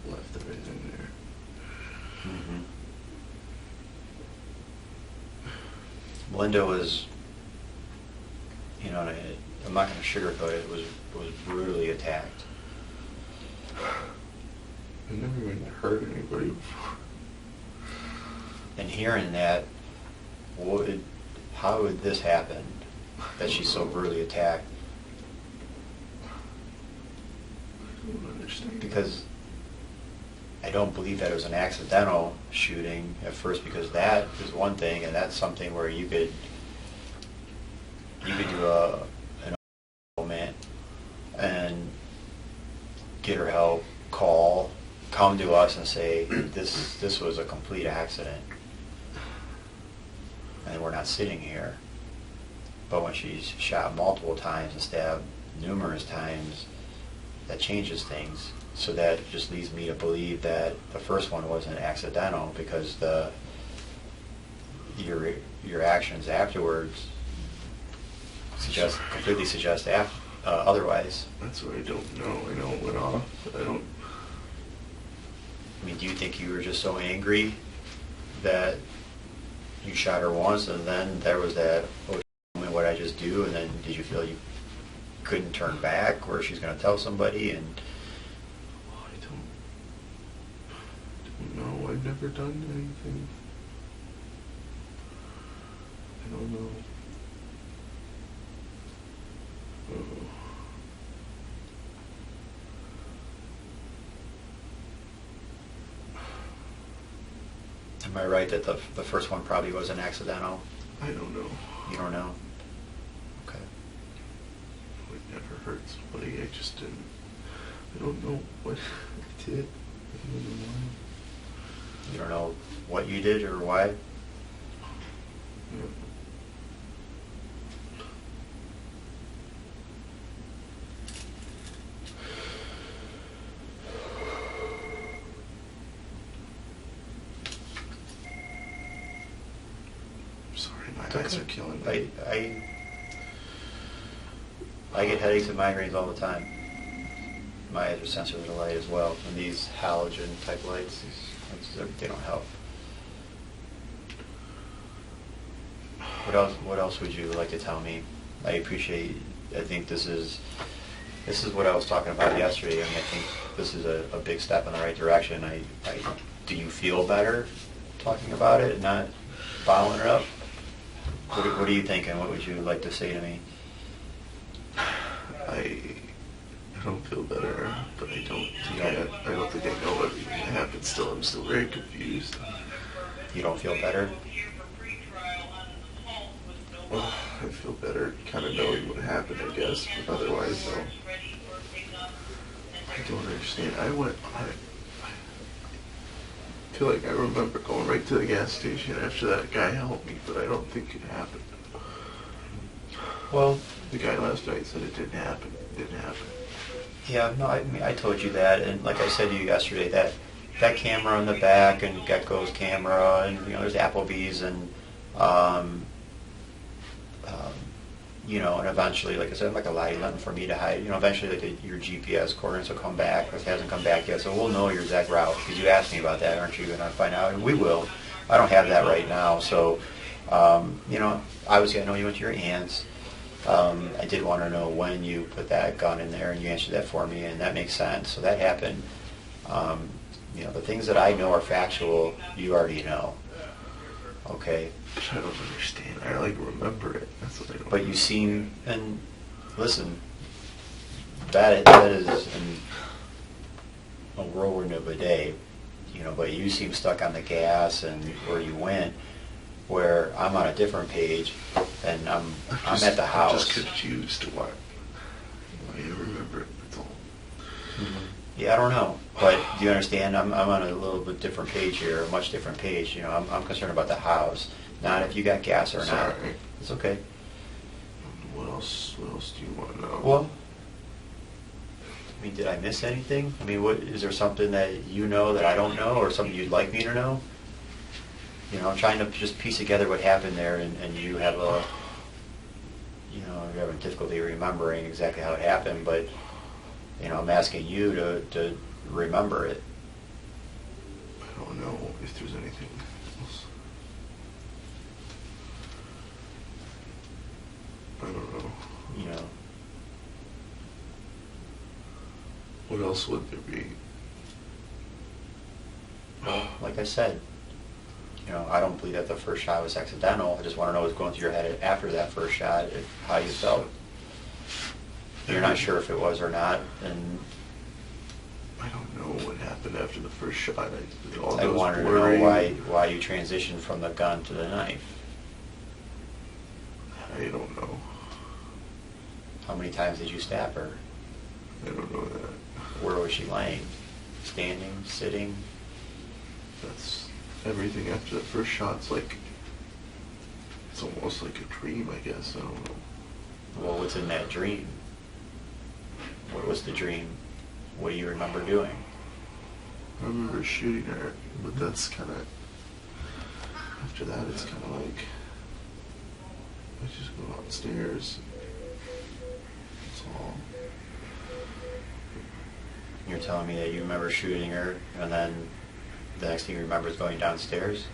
left everything there. Mm-hmm. Melinda was, you know, I'm not going to sugarcoat it, was brutally attacked. I never even hurt anybody before. And hearing that, how would this happen, that she's so brutally attacked? I don't understand. Because I don't believe that it was an accidental shooting at first, because that is one thing, and that's something where you could do an man and get her help, come to us and say this was a complete accident, and we're not sitting here. But when she's shot multiple times and stabbed numerous times, that changes things. So that just leads me to believe that the first one wasn't accidental, because your actions afterwards completely suggest otherwise. That's what I don't know. I know it went off, but I don't. I mean, do you think you were just so angry that, you shot her once, and then there was that, oh, what did I just do? And then did you feel you couldn't turn back, or she's going to tell somebody? And I don't know. I've never done anything. I don't know. am I right that the first one probably wasn't accidental? I don't know. You don't know? Okay. I would never hurt somebody. I just didn't. I don't know what I did. I don't know why. You don't know what you did or why? Yeah. Sorry, my eyes are killing me. I get headaches and migraines all the time. My eyes are sensitive to light as well. And these halogen type lights, they don't help. What else would you like to tell me? I think this is what I was talking about yesterday. I mean, I think this is a big step in the right direction. Do you feel better talking about it and not bottling it up? What are you thinking? What would you like to say to me? I don't feel better, but I don't think I know everything that happened still. I'm still very confused. You don't feel better? Well, I feel better kind of knowing what happened, I guess, but otherwise, though, I don't understand. I feel like I remember going right to the gas station after that guy helped me, but I don't think it happened. Well, the guy last night said it didn't happen. It didn't happen. Yeah, no, I mean, I told you that, and like I said to you yesterday, that camera in the back, and Gecko's camera, and there's Applebee's, and and eventually, like I said, like a lot, nothing for me to hide. Eventually, like your GPS coordinates will come back. If it hasn't come back yet, so we'll know your exact route because you asked me about that, aren't you? And I'll find out, and we will. I don't have that right now, so obviously I know you went to your aunt's. I did want to know when you put that gun in there, and you answered that for me, and that makes sense. So that happened. The things that I know are factual, you already know. Okay? I don't understand. I remember it. That's what I don't. But you seem, and listen, that is a whirlwind of a day, but you seem stuck on the gas and where you went, where I'm on a different page, and I'm at the house. I'm just confused why you remember it. That's all. Mm-hmm. Yeah, I don't know, but do you understand? I'm on a little bit different page here, a much different page. I'm concerned about the house, not if you got gas or not. Sorry. It's okay. What else do you want to know? Well, I mean, did I miss anything? I mean, is there something that you know that I don't know, or something you'd like me to know? I'm trying to just piece together what happened there, and you have you're having difficulty remembering exactly how it happened, but, I'm asking you to remember it. I don't know if there's anything else. I don't know. What else would there be? Well, like I said, I don't believe that the first shot was accidental. I just want to know what's going through your head after that first shot, how you felt. You're not sure if it was or not, and I don't know what happened after the first shot. I wanted to know why you transitioned from the gun to the knife. I don't know. How many times did you stab her? I don't know that. Where was she laying? Standing? Sitting? That's everything after the first shot's it's almost like a dream, I guess. I don't know. Well, what's in that dream? What was the dream? What do you remember doing? I remember shooting her, but that's kind of, after that it's kind of like, I just go downstairs. That's all. You're telling me that you remember shooting her, and then the next thing you remember is going downstairs?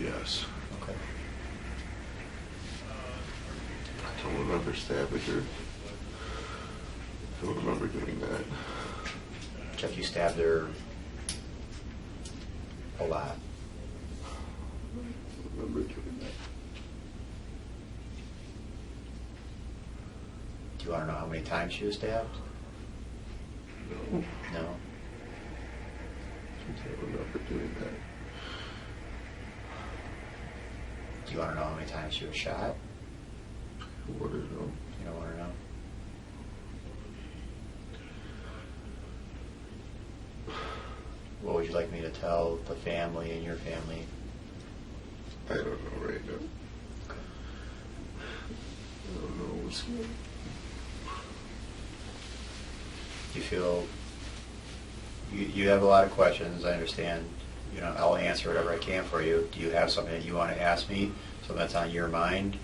Yes. Okay. I don't remember stabbing her. I don't remember doing that. Jeff, you stabbed her a lot. I don't remember doing that. Do you want to know how many times she was stabbed? No. No. I don't remember doing that. Do you want to know how many times she was shot? What is it? You don't want to know? What would you like me to tell the family and your family? I don't know right now. I don't know what's going on. You feel you have a lot of questions, I understand. You know, I'll answer whatever I can for you. Do you have something that you want to ask me, something that's on your mind,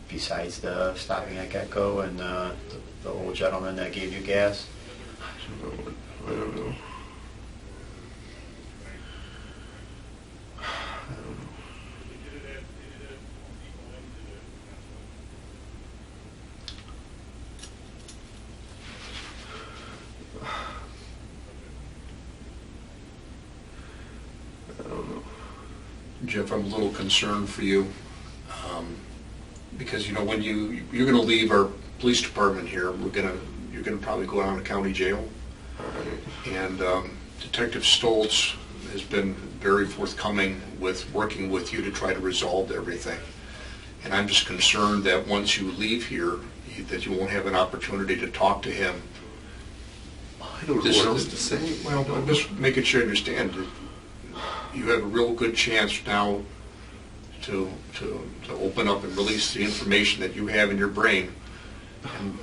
besides the stopping at Get-Go and the old gentleman that gave you gas? I don't know. I don't know. Jeff, I'm a little concerned for you because you know when you're going to leave our police department here, you're going to probably go down to county jail, and Detective Stoltz has been very forthcoming with working with you to try to resolve everything, and I'm just concerned that once you leave here, that you won't have an opportunity to talk to him. I don't know what else to say. Well, I'm just making sure you understand that you have a real good chance now to open up and release the information that you have in your brain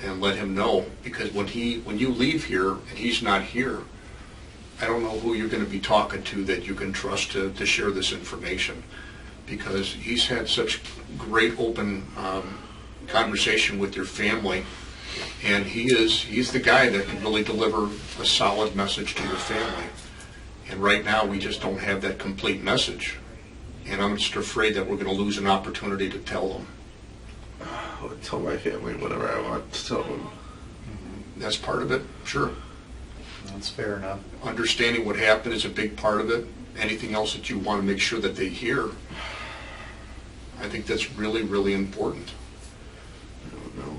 and let him know. Because when you leave here and he's not here, I don't know who you're going to be talking to that you can trust to share this information. Because he's had such great open conversation with your family, and he's the guy that can really deliver a solid message to your family. And right now, we just don't have that complete message. And I'm just afraid that we're going to lose an opportunity to tell them. I'll tell my family whatever I want to tell them. That's part of it, sure. That's fair enough. Understanding what happened is a big part of it. Anything else that you want to make sure that they hear, I think that's really, really important. I don't know.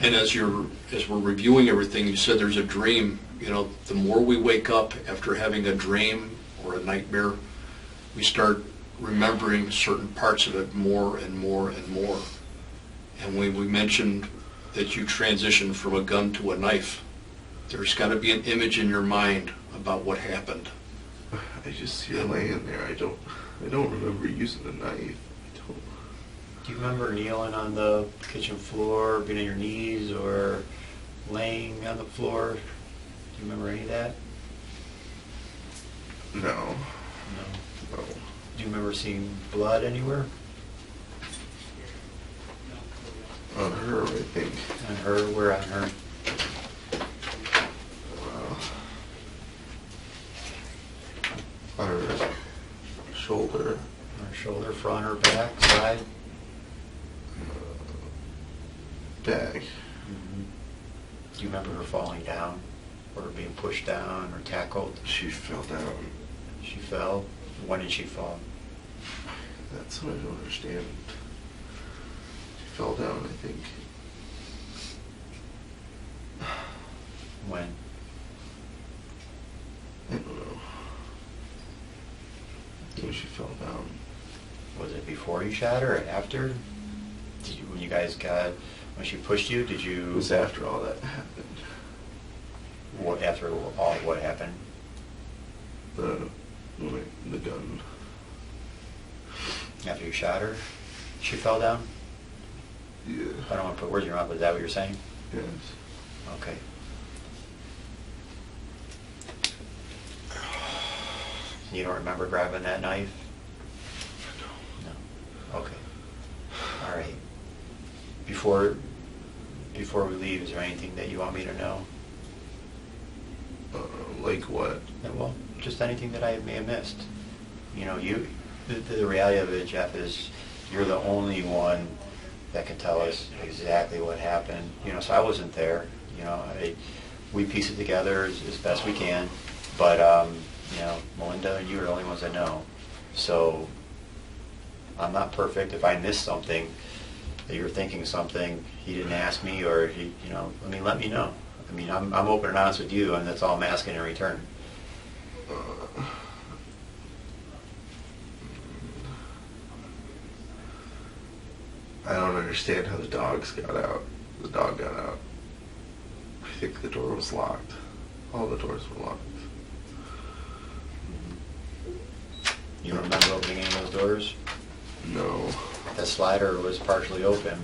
And as we're reviewing everything, you said there's a dream. You know, the more we wake up after having a dream or a nightmare, we start remembering certain parts of it more and more and more. And when we mentioned that you transitioned from a gun to a knife, there's got to be an image in your mind about what happened. I just see her laying there. I don't remember using a knife. I don't. Do you remember kneeling on the kitchen floor, being on your knees, or laying on the floor? Do you remember any of that? No. No. No. Do you remember seeing blood anywhere? On her, I think. On her? Where on her? On her shoulder. On her shoulder, front, or back, side? Back. Mm-hmm. Do you remember her falling down? Or being pushed down or tackled? She fell down. She fell? When did she fall? That's what I don't understand. She fell down, I think. When? I don't know. When she fell down. Was it before you shot her or after? Did you, when she pushed you, did you... It was after all that happened. What, after all, what happened? The gun. After you shot her, she fell down? Yeah. I don't want to put words in your mouth, but is that what you're saying? Yes. Okay. You don't remember grabbing that knife? No. Okay. All right. Before we leave, is there anything that you want me to know? Like what? Well, just anything that I may have missed. You know, the reality of it, Jeff, is you're the only one that can tell us exactly what happened. So I wasn't there. We piece it together as best we can, but Melinda and you are the only ones that know. So I'm not perfect. If I missed something, that you're thinking something he didn't ask me, or let me know. I'm open and honest with you, and that's all I'm asking in return. I don't understand how the dogs got out. The dog got out. I think the door was locked. All the doors were locked. You don't remember opening any of those doors? No. The slider was partially open.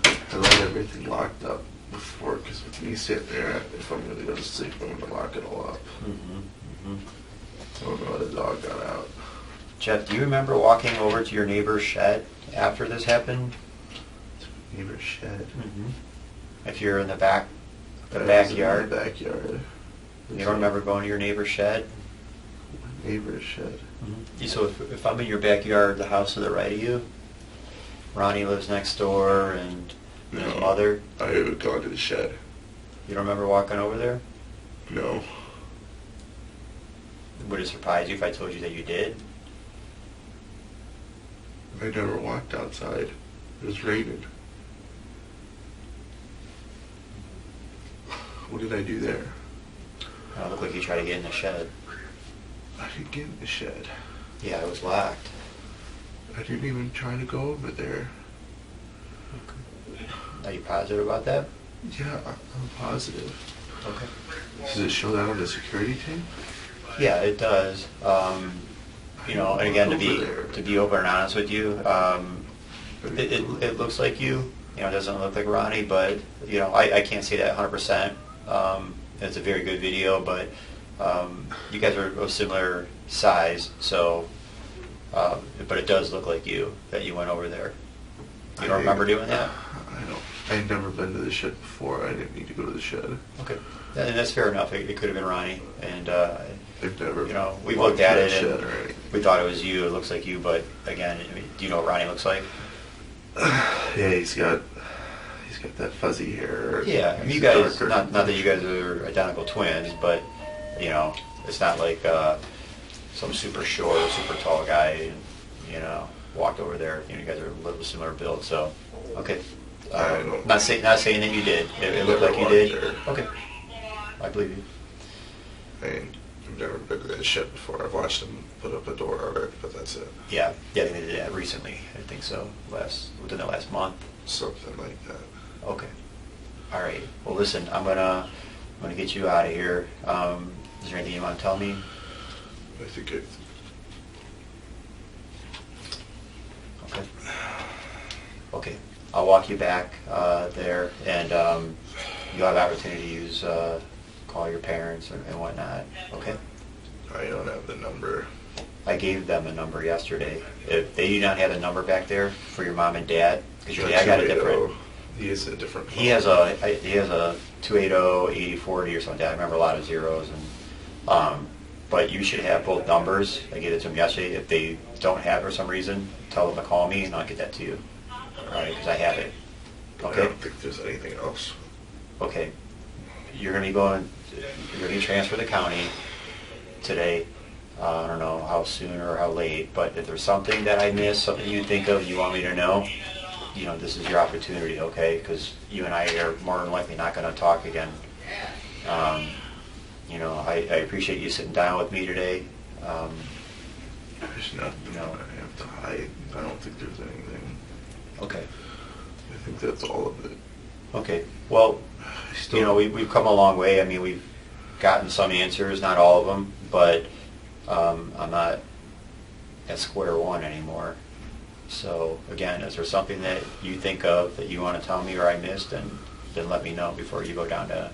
I let everything locked up before, because with me sitting there, if I'm really going to sleep, I'm going to lock it all up. I don't know how the dog got out. Jeff, do you remember walking over to your neighbor's shed after this happened? Neighbor's shed? If you're in the backyard? In the backyard. You don't remember going to your neighbor's shed? Neighbor's shed. So if I'm in your backyard, the house to the right of you, Ronnie lives next door, and his mother. I haven't gone to the shed. You don't remember walking over there? No. Would it surprise you if I told you that you did? I never walked outside. It was raining. What did I do there? It looked like you tried to get in the shed. I didn't get in the shed. Yeah, it was locked. I didn't even try to go over there. Are you positive about that? Yeah, I'm positive. Okay. Does it show that on the security tape? Yeah, it does. And again, to be open and honest with you, it looks like you. It doesn't look like Ronnie, but I can't say that 100%. It's a very good video, but you guys are a similar size, so. But it does look like you, that you went over there. You don't remember doing that? I don't. I'd never been to the shed before. I didn't need to go to the shed. Okay, and that's fair enough. It could have been Ronnie, and I've never. We looked at it and or we thought it was you. It looks like you, but again, do you know what Ronnie looks like? Yeah, he's got that fuzzy hair. Yeah, you guys. Not that you guys are identical twins, but it's not like some super short, super tall guy. Walked over there. You guys are a little similar build, so okay. Not saying that you did. It looked like you did. There. Okay, I believe you. I've never been to that shed before. I've watched them put up a door on it, but that's it. Yeah, they did that recently. I think so. Within the last month. Something like that. Okay. All right. Well, listen, I'm gonna get you out of here. Is there anything you want to tell me? I think it. Okay. Okay. I'll walk you back there, and you'll have the opportunity to use call your parents and whatnot. Okay. I don't have the number. I gave them a number yesterday. If they do not have a number back there for your mom and dad, because your dad got a different. He has a different. He has a 280-8040 or something. I remember a lot of zeros, and but you should have both numbers. I gave it to them yesterday. If they don't have it for some reason, tell them to call me, and I'll get that to you. All right, because I have it. Okay. I don't think there's anything else. Okay. You're going to be transferred to the county today. I don't know how soon or how late, but if there's something that I missed, something you think of, you want me to know, this is your opportunity, okay? Because you and I are more than likely not going to talk again. I appreciate you sitting down with me today. There's nothing I have to hide. I don't think there's anything. Okay. I think that's all of it. Okay. Well, we've come a long way. I mean, we've gotten some answers, not all of them, but I'm not at square one anymore. So, again, is there something that you think of that you want to tell me or I missed, then let me know before you go down to,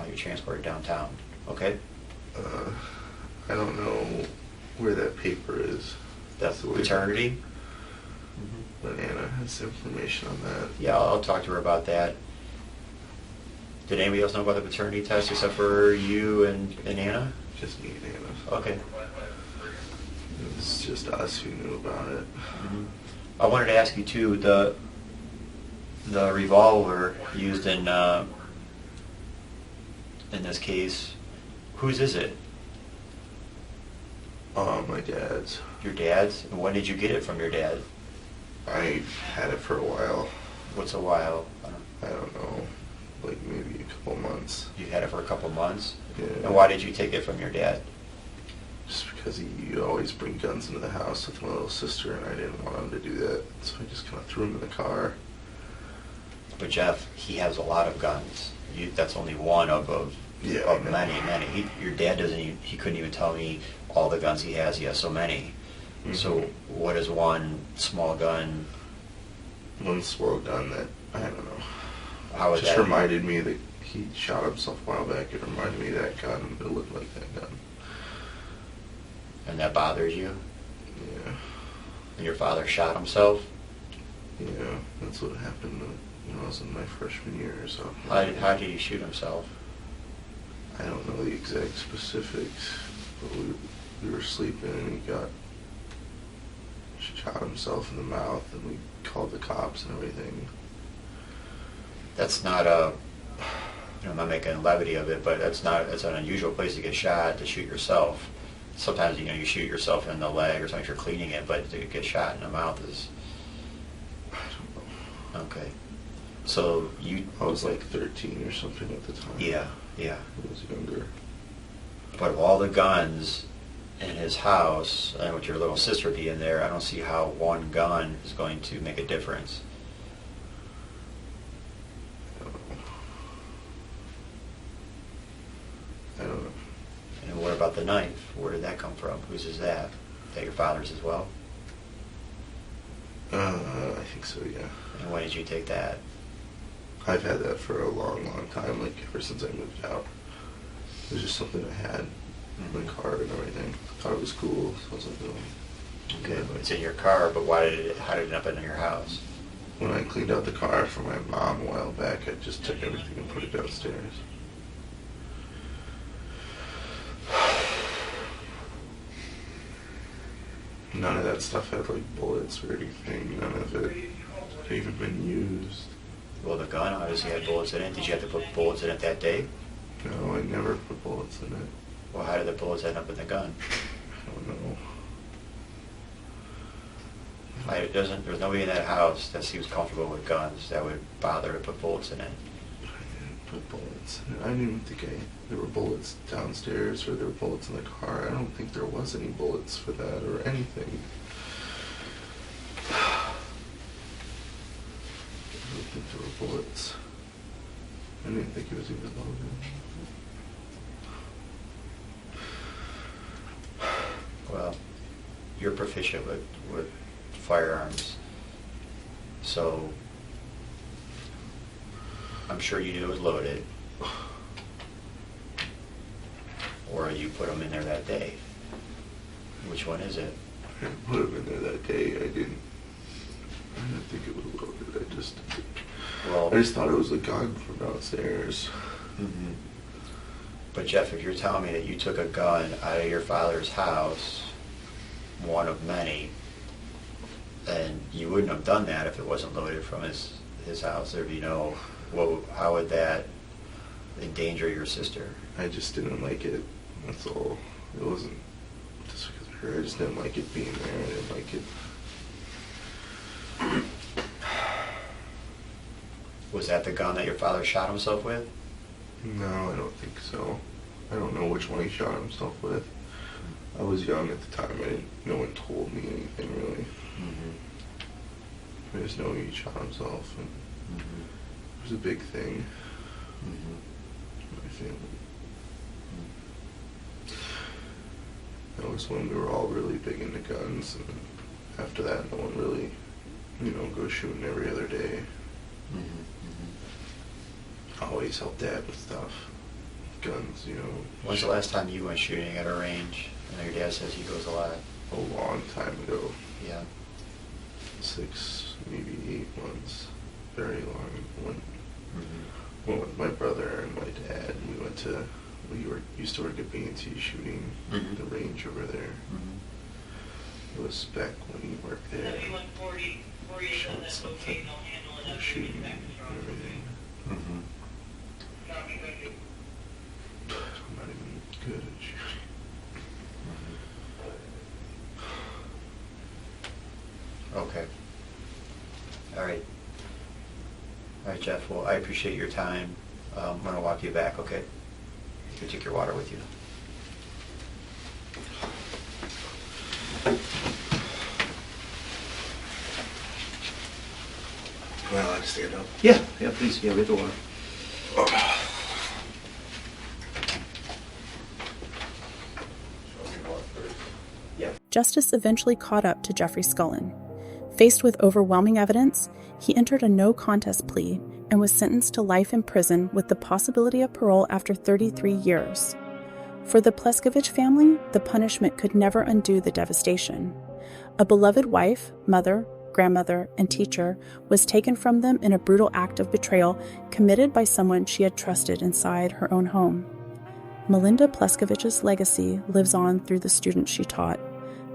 you're transported downtown. Okay? I don't know where that paper is. That's the Paternity? But Anna has information on that. Yeah, I'll talk to her about that. Did anybody else know about the paternity test except for you and Anna? Just me and Anna. Okay. It was just us who knew about it. I wanted to ask you too, the revolver used in this case, whose is it? My dad's. Your dad's? And when did you get it from your dad? I had it for a while. What's a while? I don't know, like maybe a couple months. You had it for a couple months? Yeah. And why did you take it from your dad? Just because he always bring guns into the house with my little sister, and I didn't want him to do that, so I just kind of threw him in the car. But Jeff, he has a lot of guns. That's only one of Yeah, I know. many. Your dad doesn't even, he couldn't even tell me all the guns he has. He has so many. Mhm. So what is one small gun? One small gun that, I don't know. How would Just that reminded me that he shot himself a while back. It reminded me of that gun. It looked like that gun. And that bothers you? Yeah. And your father shot himself? Yeah, that's what happened when I was in my freshman year or so. How did he shoot himself? I don't know the exact specifics, but we were sleeping and he shot himself in the mouth, and we called the cops and everything. That's not I'm not making levity of it, but it's an unusual place to get shot, to shoot yourself. Sometimes, you shoot yourself in the leg or something if you're cleaning it, but to get shot in the mouth is... I don't know. Okay. So I was like 13 or something at the time. Yeah. I was younger. But of all the guns in his house, and with your little sister being there, I don't see how one gun is going to make a difference. I don't know. And what about the knife? Where did that come from? Whose is that? Is that your father's as well? I think so, yeah. And when did you take that? I've had that for a long, long time, like ever since I moved out. It was just something I had in my car and everything. Thought it was cool, so I was like, oh. Okay, but it's in your car, but how did it end up in your house? When I cleaned out the car for my mom a while back, I just took everything and put it downstairs. None of that stuff had like bullets or anything. None of it had even been used. Well, the gun obviously had bullets in it. Did you have to put bullets in it that day? No, I never put bullets in it. Well, how did the bullets end up in the gun? I don't know. There's nobody in that house that seems comfortable with guns that would bother to put bullets in it. I didn't put bullets in it. I didn't even think there were bullets downstairs or there were bullets in the car. I don't think there was any bullets for that or anything. I don't think there were bullets. I didn't think it was even loaded. Well, you're proficient with firearms, so I'm sure you knew it was loaded. Or you put them in there that day. Which one is it? I put them in there that day. I didn't think it was loaded. I just thought it was a gun from downstairs. Mm-hmm. But Jeff, if you're telling me that you took a gun out of your father's house, one of many, and you wouldn't have done that if it wasn't loaded from his house, there'd be no, how would that endanger your sister? I just didn't like it. That's all. It wasn't just because of her. I just didn't like it being there. I didn't like it. Was that the gun that your father shot himself with? No, I don't think so. I don't know which one he shot himself with. I was young at the time. No one told me anything really. Mm-hmm. I just know he shot himself, and it was a big thing in my family. That was when we were all really big into guns, and after that, no one really, goes shooting every other day. Always helped Dad with stuff, guns, When's the last time you went shooting at a range? I know your dad says he goes a lot. A long time ago. Yeah. 6, maybe 8 months. Very long. Went with my brother and my dad. We used to work at B&T shooting the range over there. was back when you worked there. Showed something. The shooting and everything. Mm-hmm. I'm not even good at shooting. Okay. All right. All right, Jeff. Well, I appreciate your time. I'm going to walk you back, okay? You can take your water with you. Well, I stand up. Yeah, please. Yeah, with the water. Justice eventually caught up to Jeffrey Scullin. Faced with overwhelming evidence, he entered a no-contest plea and was sentenced to life in prison with the possibility of parole after 33 years. For the Pleskovic family, the punishment could never undo the devastation. A beloved wife, mother, grandmother, and teacher was taken from them in a brutal act of betrayal committed by someone she had trusted inside her own home. Melinda Pleskovic's legacy lives on through the students she taught,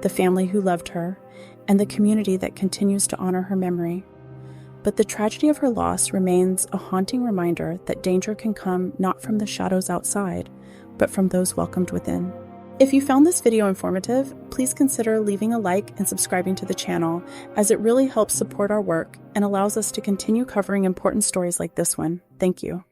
the family who loved her, and the community that continues to honor her memory. But the tragedy of her loss remains a haunting reminder that danger can come not from the shadows outside, but from those welcomed within. If you found this video informative, please consider leaving a like and subscribing to the channel, as it really helps support our work and allows us to continue covering important stories like this one. Thank you.